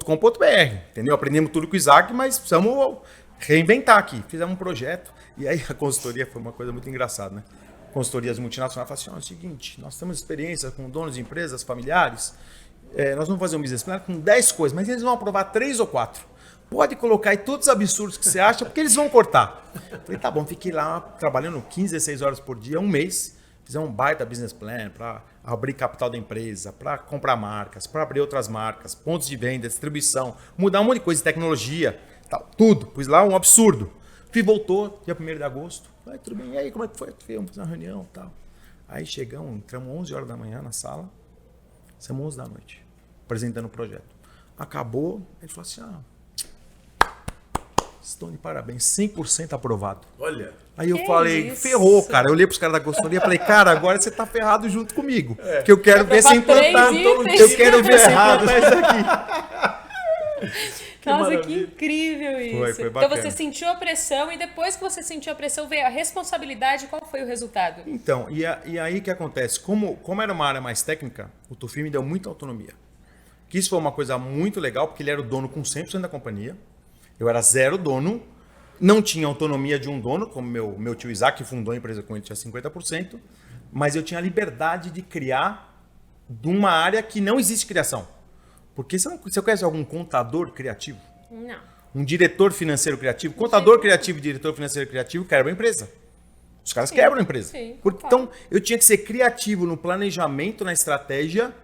entendeu? Aprendemos tudo com o Isaac, mas precisamos reinventar aqui. Fizemos um projeto. E aí a consultoria foi uma coisa muito engraçada, né? Consultorias multinacionais falaram assim, é o seguinte, nós temos experiência com donos de empresas, familiares, nós vamos fazer um business plan com 10 coisas, mas eles vão aprovar 3 ou 4. Pode colocar aí todos os absurdos que você acha, porque eles vão cortar. Falei, tá bom, fiquei lá trabalhando 15, 16 horas por dia, 1 mês, fizemos um baita business plan para abrir capital da empresa, para comprar marcas, para abrir outras marcas, pontos de venda, distribuição, mudar um monte de coisa de tecnologia, tal, tudo. Pus lá um absurdo. Voltou, dia 1º de agosto. Falei, tudo bem, e aí, como é que foi? Vamos fazer uma reunião e tal. Aí entramos 11 horas da manhã na sala, saímos 11 da noite, apresentando o projeto. Acabou, ele falou assim, estão de parabéns, 100% aprovado. Olha. Aí eu falei, ferrou, cara. Eu olhei pros caras da consultoria e falei, cara, agora você tá ferrado junto comigo. Que eu quero ver você implantar. Eu quero ver você implantar isso aqui. Nossa, que incrível isso. Foi então você sentiu a pressão e depois que você sentiu a pressão veio a responsabilidade. Qual foi o resultado? Então, e aí o que acontece? Como era uma área mais técnica, o Tufi me deu muita autonomia. Que isso foi uma coisa muito legal, porque ele era o dono com 100% da companhia. Eu era 0 dono, não tinha autonomia de um dono, como meu tio Isaac, que fundou a empresa com ele, tinha 50%, mas eu tinha a liberdade de criar de uma área que não existe criação. Porque você conhece algum contador criativo? Não. Um diretor financeiro criativo? Contador criativo e diretor financeiro criativo quebram a empresa. Os caras quebram a empresa. Sim, então, eu tinha que ser criativo no planejamento, na estratégia,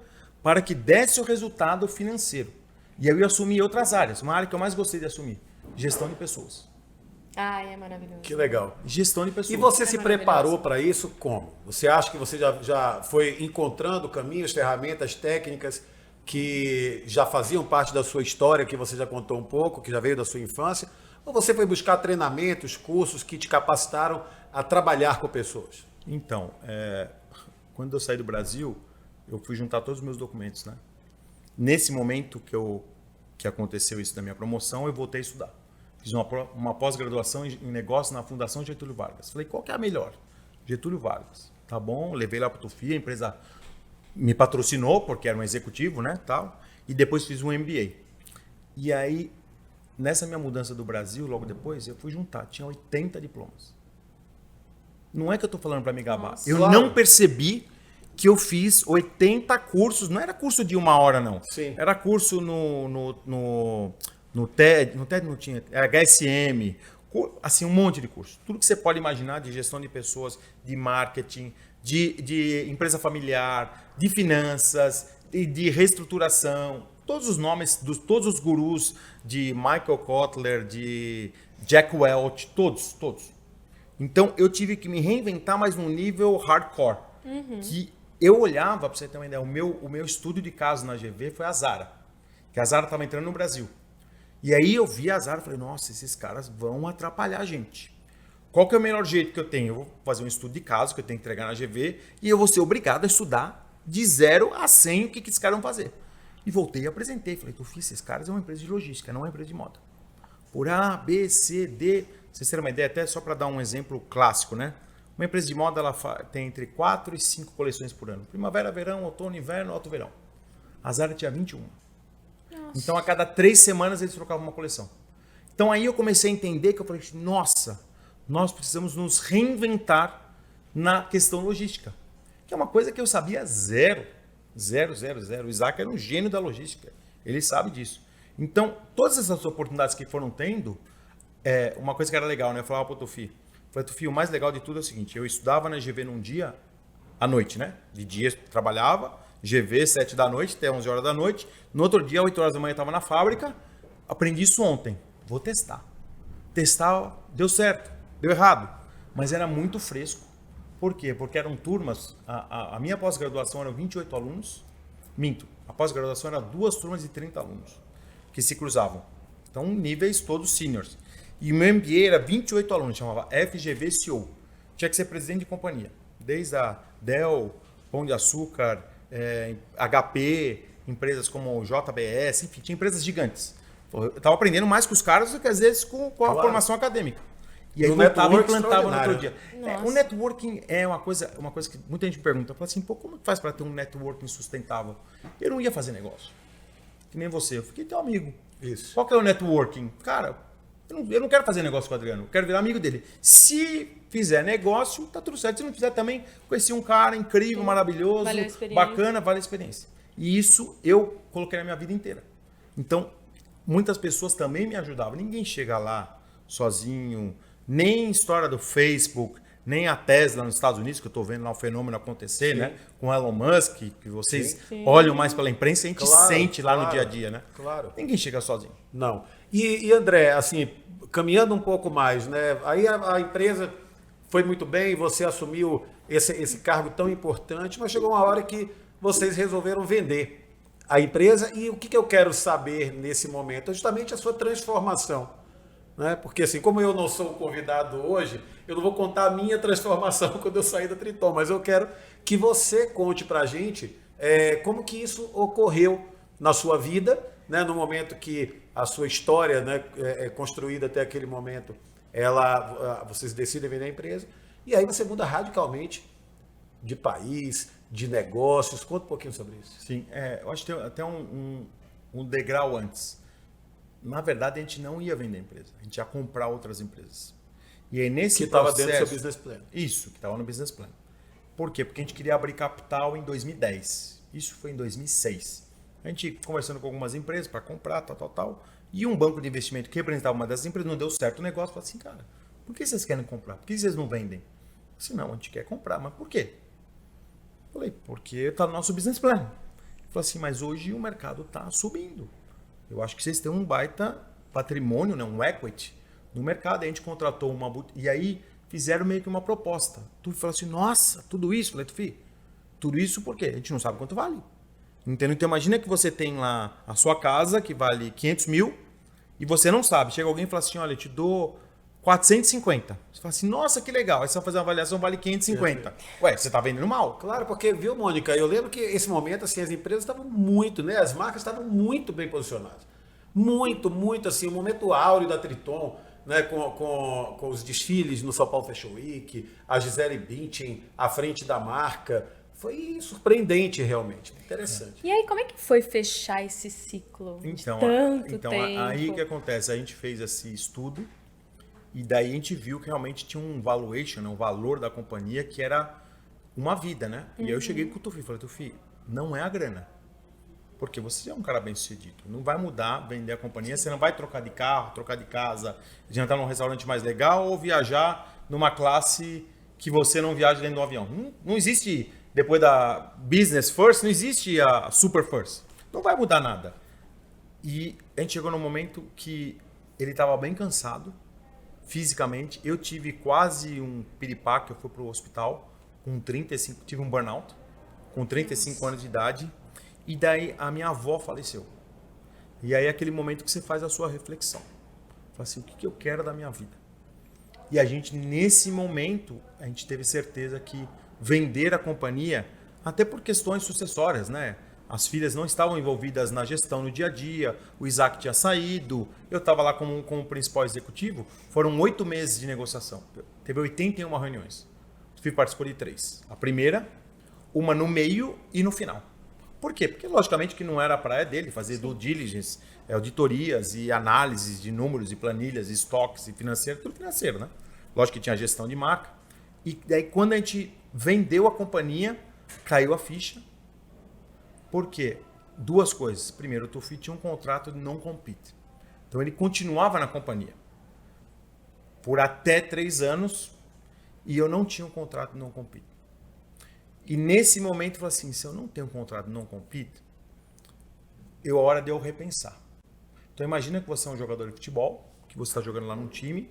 para que desse o resultado financeiro. E eu ia assumir outras áreas. Uma área que eu mais gostei de assumir. Gestão de pessoas. Ai, é maravilhoso. Que legal. Gestão de pessoas. E você se preparou para isso como? Você acha que você já foi encontrando caminhos, ferramentas, técnicas que já faziam parte da sua história, que você já contou um pouco, que já veio da sua infância? Ou você foi buscar treinamentos, cursos que te capacitaram a trabalhar com pessoas? Então, quando eu saí do Brasil, eu fui juntar todos os meus documentos, né? Nesse momento que aconteceu isso da minha promoção, eu voltei a estudar. Fiz uma pós-graduação em negócios na Fundação Getúlio Vargas. Falei, qual que é a melhor? Getúlio Vargas. Tá bom, levei lá para o Tufi, a empresa me patrocinou, porque era um executivo, né, tal. E depois fiz um MBA. E aí, nessa minha mudança do Brasil, logo depois, eu fui juntar. Tinha 80 diplomas. Não é que eu estou falando para me gabar. Nossa. Eu não percebi que eu fiz 80 cursos. Não era curso de 1 hora, não. Sim. Era curso no TED não tinha, HSM, assim, um monte de curso. Tudo que você pode imaginar de gestão de pessoas, de marketing, de empresa familiar, de finanças, de reestruturação. Todos os nomes, todos os gurus de Michael Kotler, de Jack Welch, todos. Então, eu tive que me reinventar, mas num nível hardcore. Que eu olhava, para você ter uma ideia, o meu estudo de caso na GV foi a Zara. Que a Zara estava entrando no Brasil. E aí eu vi a Zara e falei, nossa, esses caras vão atrapalhar a gente. Qual que é o melhor jeito que eu tenho? Eu vou fazer um estudo de caso que eu tenho que entregar na GV e eu vou ser obrigado a estudar de 0 a 100 o que esses caras vão fazer. E voltei e apresentei. Falei, Tufi, esses caras é uma empresa de logística, não é uma empresa de moda. por A, B, C, D. Vocês terem uma ideia, até só para dar um exemplo clássico, né? Uma empresa de moda ela tem entre 4 e 5 coleções por ano. Primavera, verão, outono, inverno, outono, verão. A Zara tinha 21. Nossa. Então, a cada 3 semanas eles trocavam uma coleção. Então, aí eu comecei a entender que eu falei, nossa, nós precisamos nos reinventar na questão logística. Que é uma coisa que eu sabia zero. Zero. O Isaac era um gênio da logística. Ele sabe disso. Então, todas essas oportunidades que foram tendo, uma coisa que era legal, né? Eu falava pro Tufi, o mais legal de tudo é o seguinte, eu estudava na GV num dia, à noite, né? De dia eu trabalhava, GV 7 da noite até 11 horas da noite. No outro dia, 8 horas da manhã, eu estava na fábrica. Aprendi isso ontem. Vou testar. Testar, deu certo, deu errado. Mas era muito fresco. Por quê? Porque eram turmas, a minha pós-graduação eram 28 alunos. Minto, a pós-graduação era 2 turmas de 30 alunos que se cruzavam. Então, níveis todos seniors. E o meu MBA era 28 alunos, chamava FGV CEO. Tinha que ser presidente de companhia. Desde a Dell, Pão de Açúcar, HP, empresas como JBS, enfim, tinha empresas gigantes. Eu estava aprendendo mais com os caras do que às vezes com a formação acadêmica. E aí voltava e implantava no outro dia. O networking é uma coisa que muita gente pergunta. Fala assim, pô, como que faz para ter um networking sustentável? Eu não ia fazer negócio. Que nem você. Eu fiquei teu amigo. Isso. Qual que é o networking? Cara, eu não quero fazer negócio com o Adriano. Eu quero virar amigo dele. Se fizer negócio, tá tudo certo. Se não fizer também, conheci um cara incrível, maravilhoso, bacana, vale a experiência. E isso eu coloquei na minha vida inteira. Então, muitas pessoas também me ajudavam. Ninguém chega lá sozinho. Nem história do Facebook, nem a Tesla nos Estados Unidos, que eu estou vendo lá o fenômeno acontecer, né? Com Elon Musk, que vocês olham mais pela imprensa, a gente sente lá no dia a dia, né? Claro. Ninguém chega sozinho. Não. E André, assim, caminhando um pouco mais, né? Aí a empresa foi muito bem, você assumiu esse cargo tão importante, mas chegou uma hora que vocês resolveram vender a empresa. E o que eu quero saber nesse momento? É justamente a sua transformação. Né? Porque assim, como eu não sou o convidado hoje, eu não vou contar a minha transformação quando eu saí da Triton, mas eu quero que você conte pra gente como que isso ocorreu na sua vida, né? No momento que a sua história, né, é construída até aquele momento, vocês decidem vender a empresa, e aí você muda radicalmente de país, de negócios. Conta um pouquinho sobre isso. Sim, eu acho que tem até um degrau antes. Na verdade, a gente não ia vender a empresa. A gente ia comprar outras empresas. E aí, nesse processo... Que estava dentro do seu business plan. Isso, que estava no business plan. Por quê? Porque a gente queria abrir capital em 2010. Isso foi em 2006. A gente conversando com algumas empresas para comprar, tal. E um banco de investimento que representava uma dessas empresas não deu certo o negócio. Falei assim, cara, por que vocês querem comprar? Por que vocês não vendem? Eu disse, não, a gente quer comprar. Mas por quê? Eu falei, porque está no nosso business plan. Ele falou assim, mas hoje o mercado está subindo. Eu acho que vocês têm um baita patrimônio, né? Um equity no mercado. A gente contratou uma... E aí fizeram meio que uma proposta. Tu falou assim, nossa, tudo isso? Eu falei, Tufi, tudo isso por quê? A gente não sabe quanto vale. Entendeu? Então imagina que você tem lá a sua casa que vale 500 mil e você não sabe. Chega alguém e fala assim, olha, eu te dou 450. Você fala assim, nossa, que legal. Aí você vai fazer uma avaliação, vale 550. Ué, você está vendendo mal. Claro, porque, viu, Mônica, eu lembro que esse momento, assim, as empresas estavam muito, né? As marcas estavam muito bem posicionadas. Muito, assim, o momento áureo da Triton, né? Com os desfiles no São Paulo Fashion Week, a Gisele Bündchen à frente da marca. Foi surpreendente, realmente. Interessante. E aí, como é que foi fechar esse ciclo de tanto tempo? Aí o que acontece? A gente fez esse estudo e daí a gente viu que realmente tinha um valuation, né, um valor da companhia que era uma vida, né? E aí eu cheguei com o Tufi e falei, Tufi, não é a grana. Porque você é um cara bem sucedido. Não vai mudar, vender a companhia, você não vai trocar de carro, trocar de casa, jantar num restaurante mais legal ou viajar numa classe que você não viaja dentro do avião. Não existe, depois da business first, não existe a super first. Não vai mudar nada. E a gente chegou num momento que ele estava bem cansado, fisicamente. Eu tive quase um piripaque, eu fui para o hospital com 35, tive um burnout, com 35 anos de idade. E daí a minha avó faleceu. E aí é aquele momento que você faz a sua reflexão. Fala assim, o que eu quero da minha vida? E a gente, nesse momento, a gente teve certeza que vender a companhia, até por questões sucessórias, né? As filhas não estavam envolvidas na gestão no dia a dia, o Isaac tinha saído, eu estava lá como principal executivo, foram 8 meses de negociação, teve 81 reuniões, o Tufi participou de 3. A primeira, uma no meio e no final. Por quê? Porque logicamente que não era a praia dele fazer due diligence, auditorias e análises de números e planilhas, e estoques e financeiro, tudo financeiro, né? Lógico que tinha gestão de marca. E daí quando a gente vendeu a companhia, caiu a ficha. Por quê? 2 coisas. Primeiro, o Tufi tinha um contrato de não compete. Então ele continuava na companhia por até 3 anos e eu não tinha um contrato de não compete. E nesse momento eu falei assim, se eu não tenho um contrato de não compete, é hora de eu repensar. Então imagina que você é um jogador de futebol, que você está jogando lá num time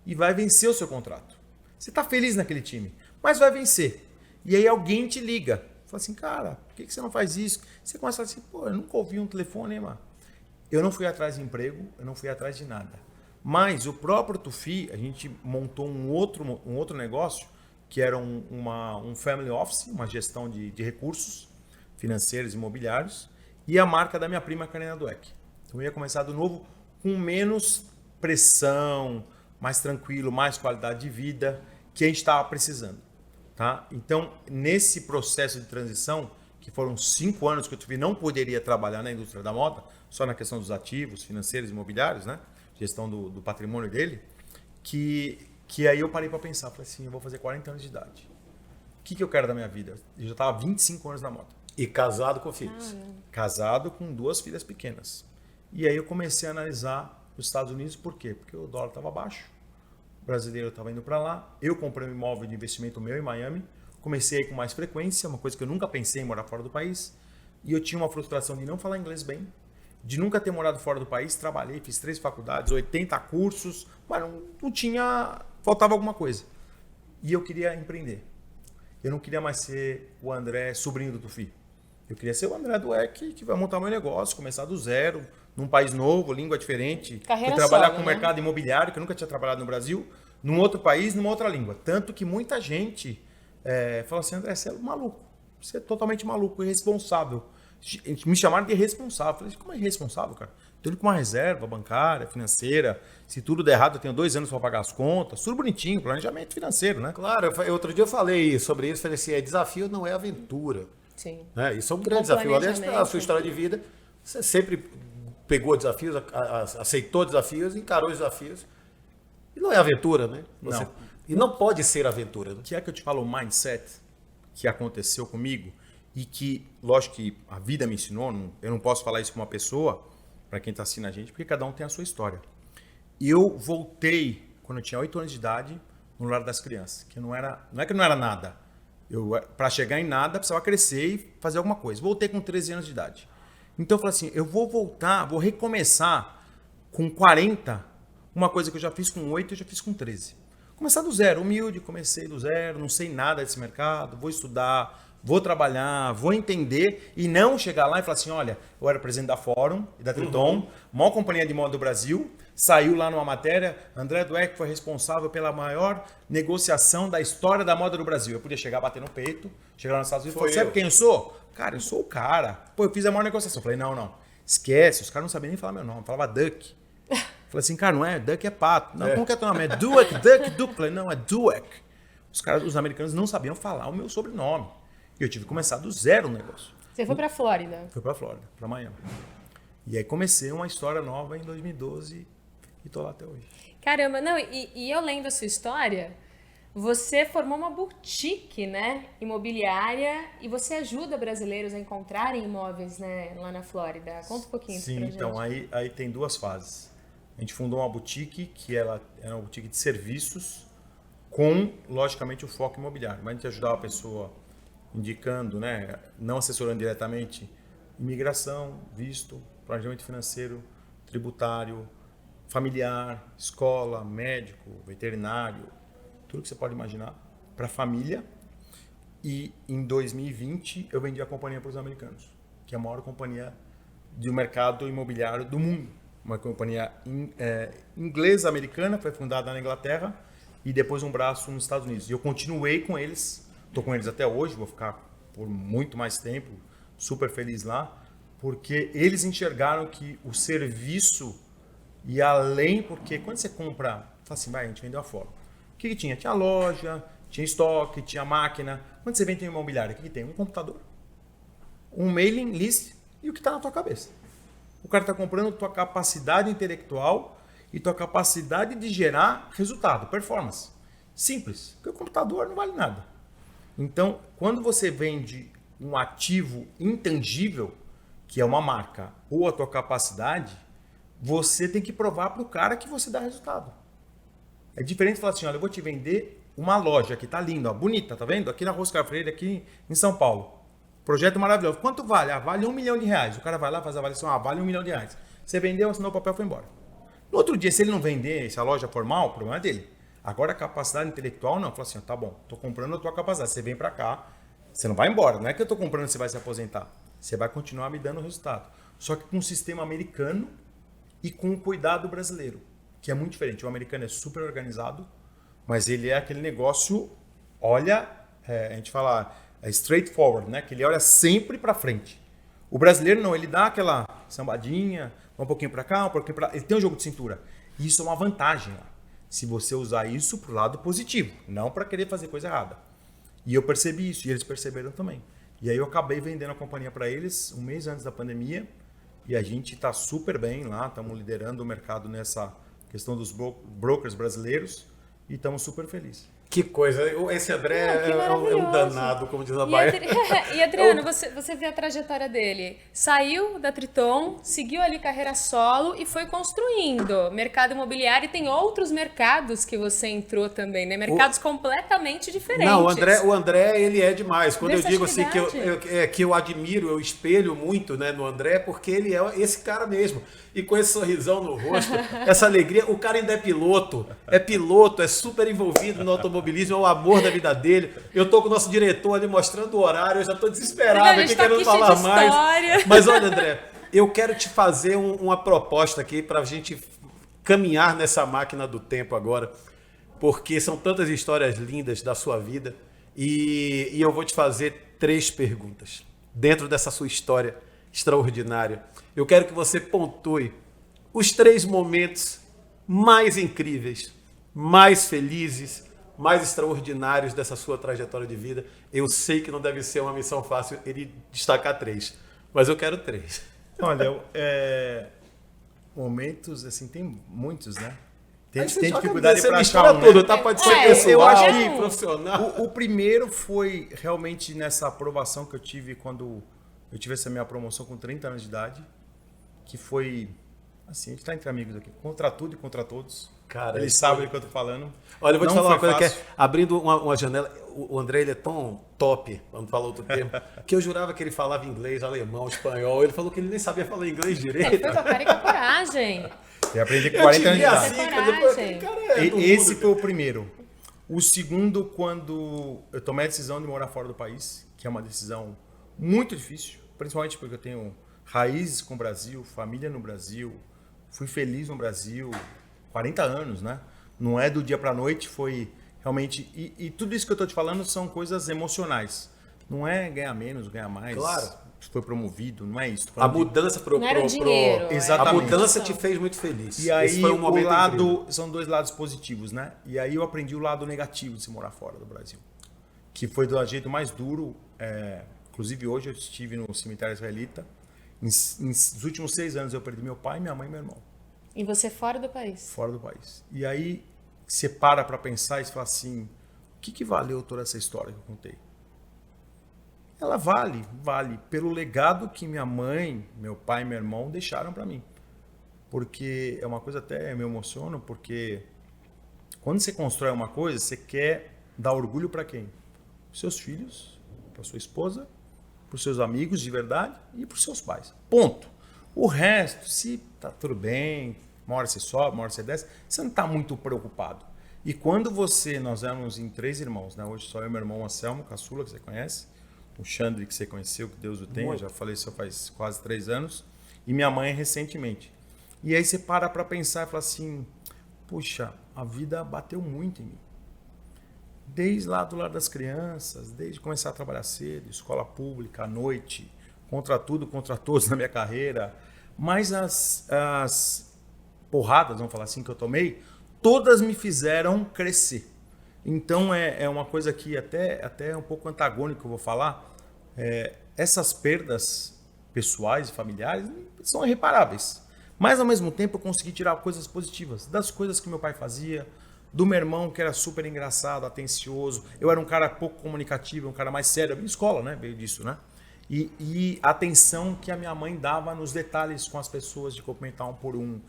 e vai vencer o seu contrato. Você está feliz naquele time, mas vai vencer. E aí alguém te liga. Fala assim, cara, por que você não faz isso? Você começa a falar assim, pô, eu nunca ouvi um telefone, hein, mano? Eu não fui atrás de emprego, eu não fui atrás de nada. Mas o próprio Tufi, a gente montou um outro negócio, que era um family office, uma gestão de recursos financeiros e imobiliários, e a marca da minha prima, Karina Dweck. Então eu ia começar do novo com menos pressão, mais tranquilo, mais qualidade de vida, que a gente estava precisando. Tá? Então, nesse processo de transição, que foram 5 anos que o Tufi não poderia trabalhar na indústria da moda, só na questão dos ativos financeiros e imobiliários, né? Gestão do patrimônio dele, que aí eu parei para pensar, falei assim, eu vou fazer 40 anos de idade. O que eu quero da minha vida? Eu já estava 25 anos na moda. E casado com filhos. Casado com 2 filhas pequenas. E aí eu comecei a analisar os Estados Unidos, por quê? Porque o dólar estava baixo. O brasileiro estava indo para lá, eu comprei um imóvel de investimento meu em Miami, comecei a ir com mais frequência, uma coisa que eu nunca pensei em morar fora do país, e eu tinha uma frustração de não falar inglês bem, de nunca ter morado fora do país, trabalhei, fiz 3 faculdades, 80 cursos, mas não tinha, faltava alguma coisa. E eu queria empreender. Eu não queria mais ser o André, sobrinho do Tufi. Eu queria ser o André Dweck, que vai montar meu negócio, começar do zero, num país novo, língua diferente. Carreira fui trabalhar solo, com o né? mercado imobiliário, que eu nunca tinha trabalhado no Brasil, num outro país, numa outra língua. Tanto que muita gente fala assim, André, você é maluco. Você é totalmente maluco, irresponsável. Me chamaram de irresponsável. Eu falei, como é irresponsável, cara? Tô indo com uma reserva bancária, financeira. Se tudo der errado, eu tenho 2 anos para pagar as contas. Tudo bonitinho, planejamento financeiro, né? Claro, outro dia eu falei sobre isso, falei assim, desafio não é aventura. Sim. Isso é um grande Com desafio. Aliás, planejamento. a sua história de vida, você sempre pegou desafios, aceitou desafios, encarou os desafios. E não é aventura, né? Não. E não pode ser aventura, né? Que é que eu te falo, o mindset que aconteceu comigo e que, lógico que a vida me ensinou, eu não posso falar isso para uma pessoa, para quem está assistindo a gente, porque cada um tem a sua história. Eu voltei, quando eu tinha 8 anos de idade, no lar das crianças, que não é que não era nada. Para chegar em nada, precisava crescer e fazer alguma coisa. Voltei com 13 anos de idade. Então eu falei assim, eu vou voltar, vou recomeçar com 40, uma coisa que eu já fiz com 8, eu já fiz com 13. Começar do zero, humilde, comecei do zero, não sei nada desse mercado, vou estudar, vou trabalhar, vou entender e não chegar lá e falar assim, olha, eu era presidente da Fórum e da Triton, maior companhia de moda do Brasil, saiu lá numa matéria, André Dweck foi responsável pela maior negociação da história da moda do Brasil. Eu podia chegar, bater no peito, chegar lá nos Estados Unidos e falar, sabe quem eu sou? Cara, eu sou o cara. Pô, eu fiz a maior negociação. Eu falei, não, esquece, os caras não sabiam nem falar meu nome, falava Duck. Falei assim, cara, não é, Duck é pato. Não, como que é teu nome? É Dweck, Duck. Falei, não, é Dweck. Os americanos não sabiam falar o meu sobrenome. E eu tive que começar do zero o negócio. Você foi pra Flórida? Fui pra Flórida, pra Miami. E aí comecei uma história nova em 2012 e tô lá até hoje. Caramba, não, e eu lendo a sua história, você formou uma boutique, né, imobiliária, e você ajuda brasileiros a encontrarem imóveis, né, lá na Flórida. Conta um pouquinho isso pra gente. Sim, então aí tem 2 fases. A gente fundou uma boutique, que ela era uma boutique de serviços, com, logicamente, o foco imobiliário. Mas a gente ajudava a pessoa indicando, né, não assessorando diretamente, imigração, visto, planejamento financeiro, tributário, familiar, escola, médico, veterinário, tudo que você pode imaginar para a família. E em 2020 eu vendi a companhia para os americanos, que é a maior companhia do mercado imobiliário do mundo. Uma companhia inglesa-americana, foi fundada na Inglaterra e depois um braço nos Estados Unidos. E eu continuei com eles, estou com eles até hoje, vou ficar por muito mais tempo, super feliz lá, porque eles enxergaram que o serviço ia além, porque quando você compra, fala assim, vai, a gente vendeu a Ford. O que tinha? Tinha loja, tinha estoque, tinha máquina. Quando você vende em imobiliária, o que tem? Um computador, um mailing list e o que está na tua cabeça. O cara está comprando tua capacidade intelectual e tua capacidade de gerar resultado, performance. Simples, porque o computador não vale nada. Então, quando você vende um ativo intangível, que é uma marca, ou a tua capacidade, você tem que provar para o cara que você dá resultado. É diferente de falar assim, olha, eu vou te vender uma loja que tá linda, ó, bonita, tá vendo? Aqui na Rua Oscar Freire, aqui em São Paulo. Projeto maravilhoso. Quanto vale? Ah, vale R$1 milhão. O cara vai lá, faz a avaliação, vale R$1 milhão. Você vendeu, assinou o papel, foi embora. No outro dia, se ele não vender, se a loja for mal, o problema é dele. Agora a capacidade intelectual não. Fala assim, ó, tá bom, tô comprando a tua capacidade. Você vem para cá, você não vai embora. Não é que eu tô comprando, você vai se aposentar. Você vai continuar me dando resultado. Só que com um sistema americano e com um cuidado brasileiro, que é muito diferente. O americano é super organizado, mas ele é aquele negócio, olha, a gente fala, é straightforward, né? Que ele olha sempre para frente. O brasileiro não, ele dá aquela sambadinha, um pouquinho para cá, um pouquinho para lá. Ele tem um jogo de cintura. E isso é uma vantagem lá. Se você usar isso para o lado positivo, não para querer fazer coisa errada. E eu percebi isso, e eles perceberam também. E aí eu acabei vendendo a companhia para eles um mês antes da pandemia, e a gente está super bem lá, estamos liderando o mercado nessa questão dos brokers brasileiros, e estamos super felizes. Que coisa, esse André é um danado, como diz a Bahia. E Adriano, você vê a trajetória dele. Saiu da Triton, seguiu ali carreira solo e foi construindo mercado imobiliário. E tem outros mercados que você entrou também, né? Mercados completamente diferentes. Não, o André, ele é demais. Quando eu digo assim que eu admiro, eu espelho muito, né, no André, porque ele é esse cara mesmo. E com esse sorrisão no rosto, essa alegria, o cara ainda é piloto, é super envolvido no automobilismo, é o amor da vida dele. Eu tô com o nosso diretor ali mostrando o horário, eu já tô desesperado aqui, querendo falar mais. Mas olha, André, eu quero te fazer uma proposta aqui para a gente caminhar nessa máquina do tempo agora, porque são tantas histórias lindas da sua vida e eu vou te fazer 3 perguntas dentro dessa sua história extraordinária. Eu quero que você pontue os 3 momentos mais incríveis, mais felizes, mais extraordinários dessa sua trajetória de vida. Eu sei que não deve ser uma missão fácil ele destacar 3, mas eu quero 3. Olha, momentos, assim, tem muitos, né? Tem dificuldade para achar um, tudo, tá? Pode ser pessoal, eu acho que profissional. O primeiro foi realmente nessa aprovação que eu tive quando eu tive essa minha promoção com 30 anos de idade, que foi, assim, a gente está entre amigos aqui, contra tudo e contra todos. Cara, eles sabem do que eu tô falando. Olha, eu vou te falar uma coisa, que abrindo uma janela, o André, ele é tão top, vamos falar outro termo, que eu jurava que ele falava inglês, alemão, espanhol. Ele falou que ele nem sabia falar inglês direito. Ele foi com a cara e com a coragem. Eu aprendi com 40 anos de idade. Assim, esse foi o primeiro. O segundo, quando eu tomei a decisão de morar fora do país, que é uma decisão muito difícil, principalmente porque eu tenho raízes com o Brasil, família no Brasil, fui feliz no Brasil, 40 anos, né? Não é do dia para a noite, foi realmente... E tudo isso que eu estou te falando são coisas emocionais. Não é ganhar menos, ganhar mais. Claro. Foi promovido, não é isso. A mudança dinheiro. Exatamente. A mudança te fez muito feliz. E aí, esse foi um momento são 2 lados positivos, né? E aí eu aprendi o lado negativo de se morar fora do Brasil. Que foi do jeito mais duro. Inclusive, hoje eu estive no cemitério israelita. Nos últimos 6 anos eu perdi meu pai, minha mãe e meu irmão. E você fora do país? Fora do país. E aí você para pensar e fala assim, o que valeu toda essa história que eu contei? Ela vale pelo legado que minha mãe, meu pai e meu irmão deixaram para mim. Porque é uma coisa até me emociona, porque quando você constrói uma coisa, você quer dar orgulho para quem? Para os seus filhos, para sua esposa, para os seus amigos de verdade e para os seus pais. Ponto. O resto, se tá tudo bem, uma hora você sobe, uma hora você desce, você não está muito preocupado. E quando nós éramos em 3 irmãos, né? Hoje só eu e meu irmão Anselmo, caçula, que você conhece, o Xandre, que você conheceu, que Deus o tenha, já faleceu faz quase 3 anos, e minha mãe recentemente. E aí você para pensar e fala assim, puxa, a vida bateu muito em mim. Desde lá do lado das crianças, desde começar a trabalhar cedo, escola pública, à noite, contra tudo, contra todos na minha carreira. Mas as porradas, vamos falar assim, que eu tomei, todas me fizeram crescer. Então é uma coisa que até um pouco antagônico que eu vou falar. Essas perdas pessoais e familiares são irreparáveis. Mas ao mesmo tempo eu consegui tirar coisas positivas das coisas que meu pai fazia, do meu irmão que era super engraçado, atencioso. Eu era um cara pouco comunicativo, um cara mais sério. A minha escola, né, veio disso, né? E a atenção que a minha mãe dava nos detalhes com as pessoas, de cumprimentar um por um.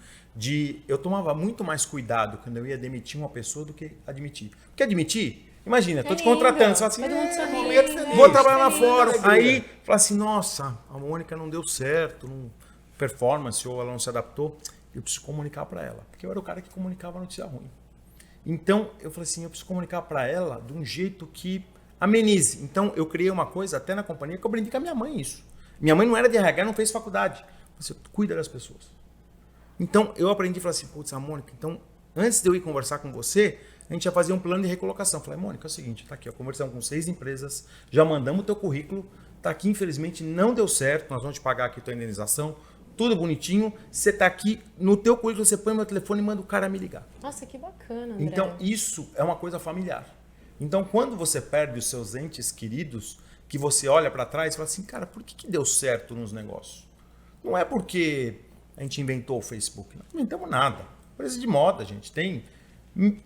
Eu tomava muito mais cuidado quando eu ia demitir uma pessoa do que admitir. Porque admitir, imagina, tô te contratando, você fala assim, todo mundo sorrindo, vou trabalhar lá fora. feliz. Aí fala assim, nossa, a Mônica não deu certo, performance, ou ela não se adaptou. Eu preciso comunicar para ela, porque eu era o cara que comunicava a notícia ruim. Então eu falei assim, eu preciso comunicar para ela de um jeito que amenize. Então eu criei uma coisa até na companhia que eu aprendi com a minha mãe isso. Minha mãe não era de RH, não fez faculdade. Você cuida das pessoas. Então eu aprendi e falei assim, putz, Mônica, então antes de eu ir conversar com você, a gente ia fazer um plano de recolocação. Falei, Mônica, é o seguinte, tá aqui, ó, conversamos com 6 empresas, já mandamos o teu currículo, tá aqui, infelizmente não deu certo, nós vamos te pagar aqui tua indenização, tudo bonitinho, você tá aqui, no teu currículo você põe meu telefone e manda o cara me ligar. Nossa, que bacana, André. Então isso é uma coisa familiar. Então quando você perde os seus entes queridos, que você olha para trás e fala assim, cara, por que deu certo nos negócios? Não é porque a gente inventou o Facebook, não inventamos nada. Empresa de moda, gente, tem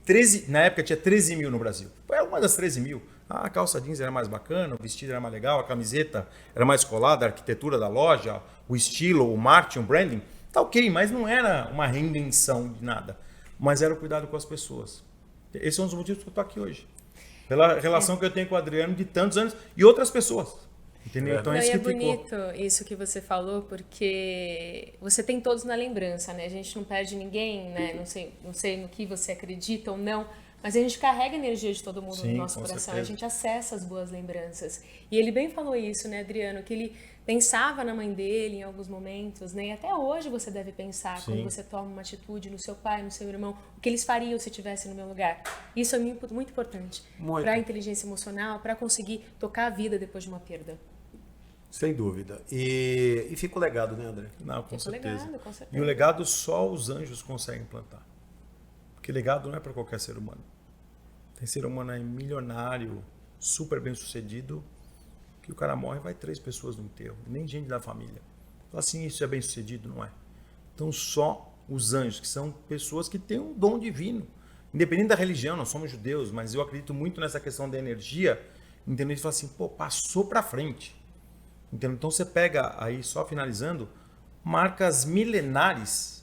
13, na época tinha 13 mil no Brasil. Foi uma das 13 mil. A calça jeans era mais bacana, o vestido era mais legal, a camiseta era mais colada, a arquitetura da loja, o estilo, o marketing, o branding. Tá ok, mas não era uma reinvenção de nada. Mas era o cuidado com as pessoas. Esse é um dos motivos que eu tô aqui hoje. Pela relação que eu tenho com o Adriano de tantos anos e outras pessoas. Entendeu? Então Não, isso e é que ficou. bonito isso que você falou, porque você tem todos na lembrança, né? A gente não perde ninguém, né? Não sei no que você acredita ou não, mas a gente carrega a energia de todo mundo Sim, no nosso com coração, certeza. a gente acessa as boas lembranças. E ele bem falou isso, né, Adriano? Que ele pensava na mãe dele em alguns momentos, né? E até hoje você deve pensar, Sim. quando você toma uma atitude no seu pai, no seu irmão, o que eles fariam se estivessem no meu lugar. Isso é muito importante Muito. para a inteligência emocional, para conseguir tocar a vida depois de uma perda. Sem dúvida. E fica o legado, né, André? Não, com Fica o certeza. legado, com certeza. E o legado só os anjos conseguem plantar. Porque legado não é para qualquer ser humano. Tem ser humano aí milionário, super bem sucedido, que o cara morre e vai 3 pessoas no enterro, nem gente da família. Então, assim, isso é bem sucedido, não é? Então só os anjos, que são pessoas que têm um dom divino. Independente da religião, nós somos judeus, mas eu acredito muito nessa questão da energia, entendeu? E fala assim, pô, passou para frente. Entendeu? Então você pega aí, só finalizando, marcas milenares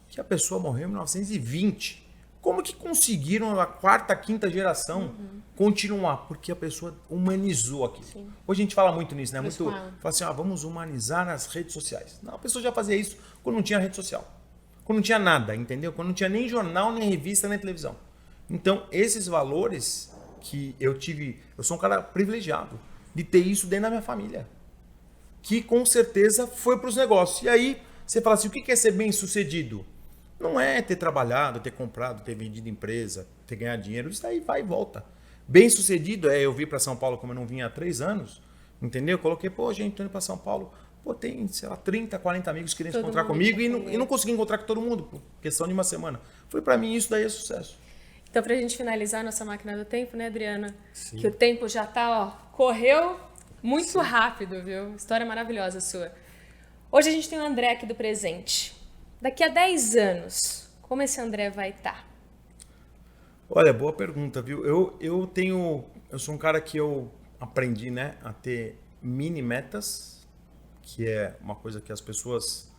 que a pessoa morreu em 1920. Como que conseguiram a 4ª, 5ª geração continuar? Porque a pessoa humanizou aquilo. Sim. Hoje a gente fala muito nisso, né? Mas Muito, fala. fala assim, vamos humanizar as redes sociais. Não, a pessoa já fazia isso quando não tinha rede social. Quando não tinha nada, entendeu? Quando não tinha nem jornal, nem revista, nem televisão. Então, esses valores que eu tive, eu sou um cara privilegiado de ter isso dentro da minha família. Que com certeza foi para os negócios. E aí você fala assim, o que é ser bem sucedido? Não é ter trabalhado, ter comprado, ter vendido empresa, ter ganhado dinheiro, isso aí vai e volta. Bem sucedido é eu vir para São Paulo como eu não vinha há 3 anos, entendeu? Eu coloquei, pô, gente, tô indo para São Paulo, pô, tem, sei lá, 30, 40 amigos querendo se Todo encontrar mundo comigo quer e não consegui encontrar com todo mundo, por questão de uma semana. Foi para mim, isso daí é sucesso. Então, pra gente finalizar nossa máquina do tempo, né, Adriana? Sim. Que o tempo já tá, correu muito rápido, viu? História maravilhosa sua. Hoje a gente tem o André aqui do presente. Daqui a 10 anos, como esse André vai estar? Olha, boa pergunta, viu? Eu sou um cara que eu aprendi, né, a ter mini metas, que é uma coisa que as pessoas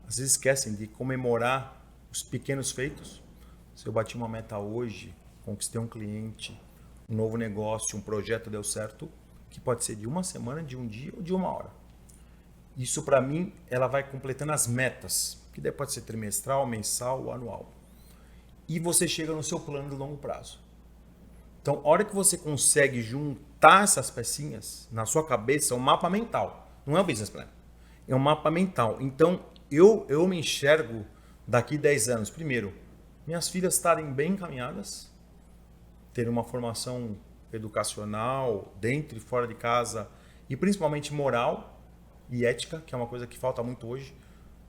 às vezes esquecem de comemorar os pequenos feitos. Se eu bati uma meta hoje, conquistei um cliente, um novo negócio, um projeto deu certo, que pode ser de uma semana, de um dia ou de uma hora. Isso para mim, ela vai completando as metas, que daí pode ser trimestral, mensal ou anual. E você chega no seu plano de longo prazo. Então, a hora que você consegue juntar essas pecinhas na sua cabeça, é um mapa mental. Não é um business plan. É um mapa mental. Então, eu me enxergo daqui 10 anos. Primeiro, minhas filhas estarem bem encaminhadas, terem uma formação educacional, dentro e fora de casa, e principalmente moral, e ética, que é uma coisa que falta muito hoje.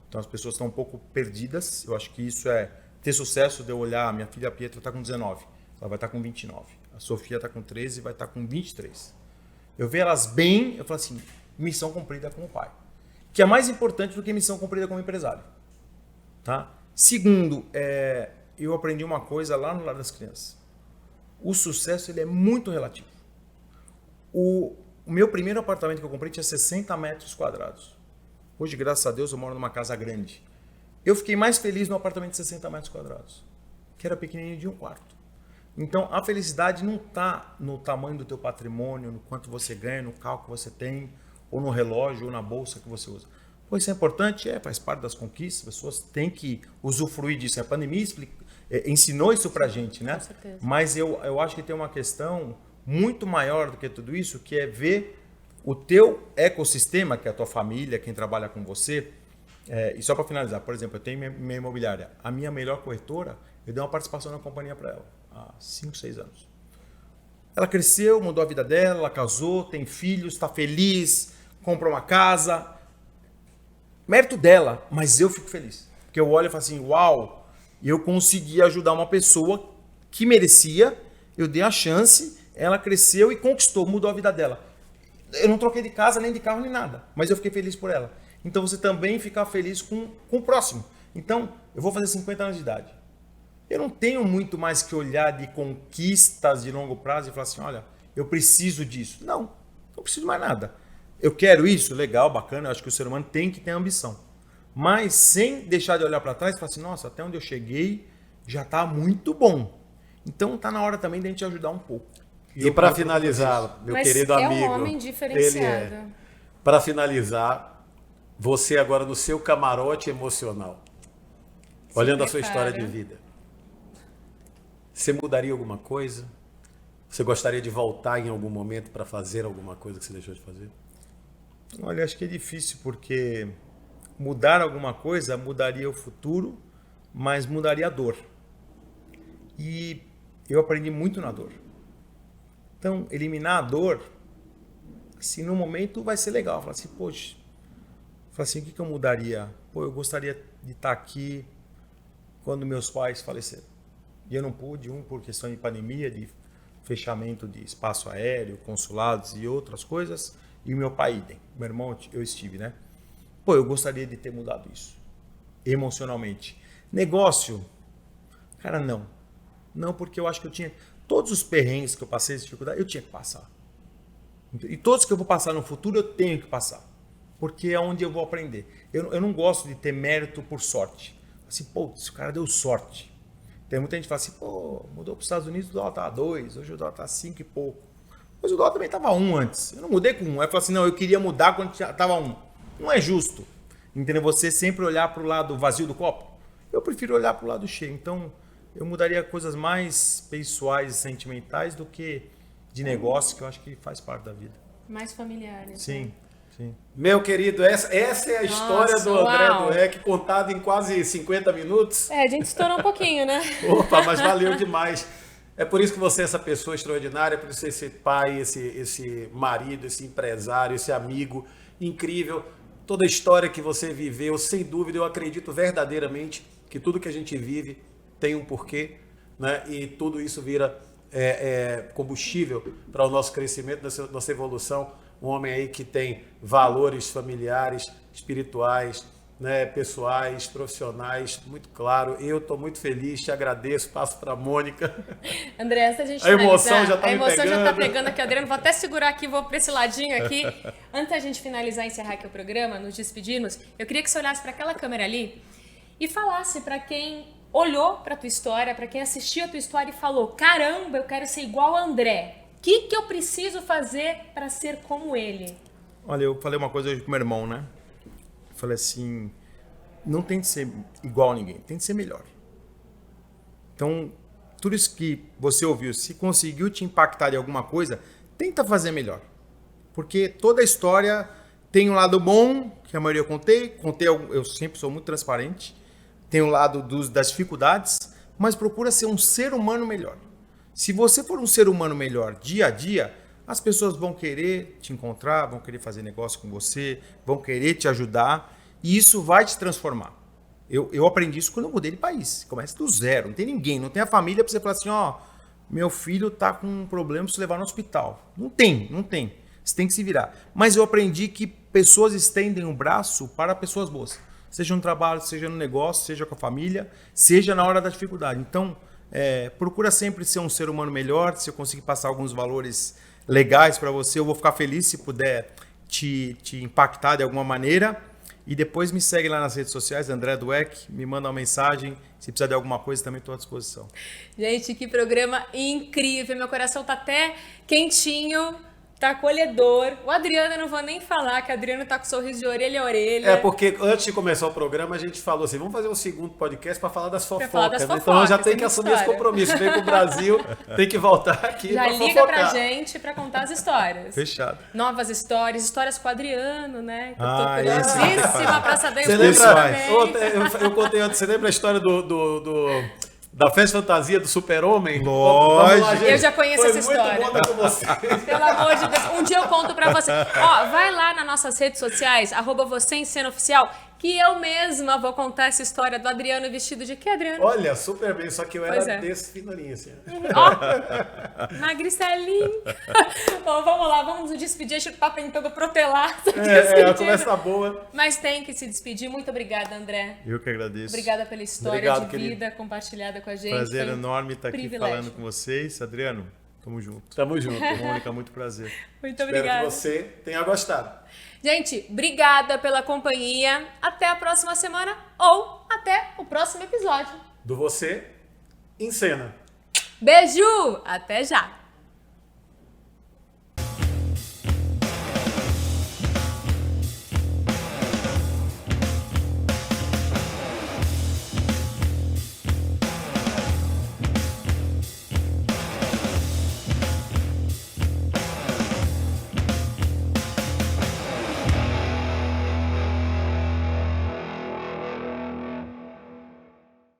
Então as pessoas estão um pouco perdidas. Eu acho que isso é ter sucesso de eu olhar. Minha filha Pietra está com 19, ela vai estar com 29. A Sofia está com 13 e vai estar com 23. Eu ver elas bem, eu falo assim, missão cumprida como pai. Que é mais importante do que missão cumprida como empresário. Tá? Segundo, eu aprendi uma coisa lá no Lar das Crianças. O sucesso ele é muito relativo. O meu primeiro apartamento que eu comprei tinha 60 metros quadrados. Hoje, graças a Deus, eu moro numa casa grande. Eu fiquei mais feliz no apartamento de 60 metros quadrados, que era pequenininho de 1 quarto. Então, a felicidade não está no tamanho do teu patrimônio, no quanto você ganha, no carro que você tem, ou no relógio, ou na bolsa que você usa. Pois isso é importante, faz parte das conquistas, as pessoas têm que usufruir disso. A pandemia ensinou isso pra gente, né? Com certeza. Mas eu acho que tem uma questão muito maior do que tudo isso, que é ver o teu ecossistema, que é a tua família, quem trabalha com você. E só para finalizar, por exemplo, eu tenho minha imobiliária. A minha melhor corretora, eu dei uma participação na companhia para ela, há 5, 6 anos. Ela cresceu, mudou a vida dela, ela casou, tem filhos, está feliz, comprou uma casa. Mérito dela, mas eu fico feliz. Porque eu olho e falo assim, uau, eu consegui ajudar uma pessoa que merecia, eu dei a chance, ela cresceu e conquistou, mudou a vida dela. Eu não troquei de casa, nem de carro, nem nada, mas eu fiquei feliz por ela. Então você também fica feliz com o próximo. Então, eu vou fazer 50 anos de idade. Eu não tenho muito mais que olhar de conquistas de longo prazo e falar assim, olha, eu preciso disso. Não preciso mais nada. Eu quero isso, legal, bacana, eu acho que o ser humano tem que ter ambição. Mas sem deixar de olhar para trás e falar assim, nossa, até onde eu cheguei já está muito bom. Então está na hora também de a gente ajudar um pouco. E para finalizar, meu querido amigo... Mas é um homem diferenciado. Para finalizar, você agora no seu camarote emocional, olhando a sua história de vida, você mudaria alguma coisa? Você gostaria de voltar em algum momento para fazer alguma coisa que você deixou de fazer? Olha, acho que é difícil, porque mudar alguma coisa mudaria o futuro, mas mudaria a dor. E eu aprendi muito na dor. Então, eliminar a dor, assim, no momento vai ser legal. Falar assim, poxa, o que eu mudaria? Eu gostaria de estar aqui quando meus pais faleceram. E eu não pude, por questão de pandemia, de fechamento de espaço aéreo, consulados e outras coisas. E o meu pai, idem. Meu irmão, eu estive, né? Eu gostaria de ter mudado isso. Emocionalmente. Negócio, cara, não. Não, porque eu acho que eu tinha... Todos os perrengues que eu passei, as dificuldades, eu tinha que passar. E todos que eu vou passar no futuro, eu tenho que passar. Porque é onde eu vou aprender. Eu não gosto de ter mérito por sorte. Assim, esse cara deu sorte. Tem muita gente que fala assim, mudou para os Estados Unidos, o dólar está 2, hoje o dólar está 5 e pouco. Mas o dólar também estava 1 antes. Eu não mudei com 1. Aí eu falo assim, não, eu queria mudar quando estava 1. Não é justo. Entendeu? Você sempre olhar para o lado vazio do copo. Eu prefiro olhar para o lado cheio. Então, eu mudaria coisas mais pessoais e sentimentais do que de negócio, que eu acho que faz parte da vida. Mais familiares. Sim, sim. Meu querido, essa é a história do André Dweck, contada em quase 50 minutos. A gente estourou um pouquinho, né? Opa, mas valeu demais. É por isso que você é essa pessoa extraordinária, por isso esse pai, esse marido, esse empresário, esse amigo incrível. Toda a história que você viveu, sem dúvida, eu acredito verdadeiramente que tudo que a gente vive tem um porquê, né? E tudo isso vira combustível para o nosso crescimento, nossa evolução. Um homem aí que tem valores familiares, espirituais, né, pessoais, profissionais, muito claro. Eu estou muito feliz, te agradeço, passo para a Mônica. André, antes da gente finalizar, emoção já está me pegando. A emoção já está pegando aqui, Adriano. Vou até segurar aqui, vou para esse ladinho aqui. Antes da gente finalizar e encerrar aqui o programa, nos despedirmos, eu queria que você olhasse para aquela câmera ali e falasse para quem olhou para a tua história, para quem assistiu a tua história e falou, caramba, eu quero ser igual a André. O que eu preciso fazer para ser como ele? Olha, eu falei uma coisa hoje com meu irmão, né? Eu falei assim, não tem de ser igual a ninguém, tem de ser melhor. Então, tudo isso que você ouviu, se conseguiu te impactar de alguma coisa, tenta fazer melhor. Porque toda a história tem um lado bom, que a maioria eu contei, eu sempre sou muito transparente, tem um lado das dificuldades, mas procura ser um ser humano melhor. Se você for um ser humano melhor dia a dia, as pessoas vão querer te encontrar, vão querer fazer negócio com você, vão querer te ajudar e isso vai te transformar. Eu aprendi isso quando eu mudei de país. Começa do zero, não tem ninguém, não tem a família para você falar assim, ó, meu filho tá com um problema, preciso levar no hospital. Não tem. Você tem que se virar. Mas eu aprendi que pessoas estendem um braço para pessoas boas. Seja no trabalho, seja no negócio, seja com a família, seja na hora da dificuldade. Então, procura sempre ser um ser humano melhor. Se eu conseguir passar alguns valores legais para você, eu vou ficar feliz se puder te impactar de alguma maneira. E depois me segue lá nas redes sociais, André Dweck, me manda uma mensagem. Se precisar de alguma coisa, também estou à disposição. Gente, que programa incrível. Meu coração tá até quentinho, tá acolhedor. O Adriano, eu não vou nem falar, que o Adriano tá com sorriso de orelha a orelha. Porque antes de começar o programa, a gente falou assim, vamos fazer um segundo podcast para falar das fofocas. Falar das fofocas. Então eu já tenho que assumir esse compromisso. Veio pro Brasil, tem que voltar aqui já pra liga fofocar. pra gente pra contar as histórias. Fechado. Novas histórias com o Adriano, né? Que eu tô esse curiosíssima pra saber Você os lembra? Eu contei antes, você lembra a história da festa fantasia do Super-Homem? Lógico. Eu já conheço Foi essa história. muito bom estar com você. Pelo amor de Deus. Um dia eu conto pra você. Ó, vai lá nas nossas redes sociais, @VocêEmCenaOficial, que eu mesma vou contar essa história do Adriano vestido de quê, Adriano? Olha, super bem, só que eu Pois era é. desse finolinho assim. Ó, magricelinho. Bom, vamos lá, vamos nos despedir. Deixa o papo em todo protelar. A conversa boa. Mas tem que se despedir. Muito obrigada, André. Eu que agradeço. Obrigada pela história Obrigado, de querido. vida compartilhada com a gente. Prazer Foi um enorme estar aqui privilégio. falando com vocês. Adriano, tamo junto. Tamo junto. Mônica, muito prazer. Muito Espero obrigada. que você tenha gostado. Gente, obrigada pela companhia. Até a próxima semana ou até o próximo episódio. Do Você em Cena. Beijo! Até já!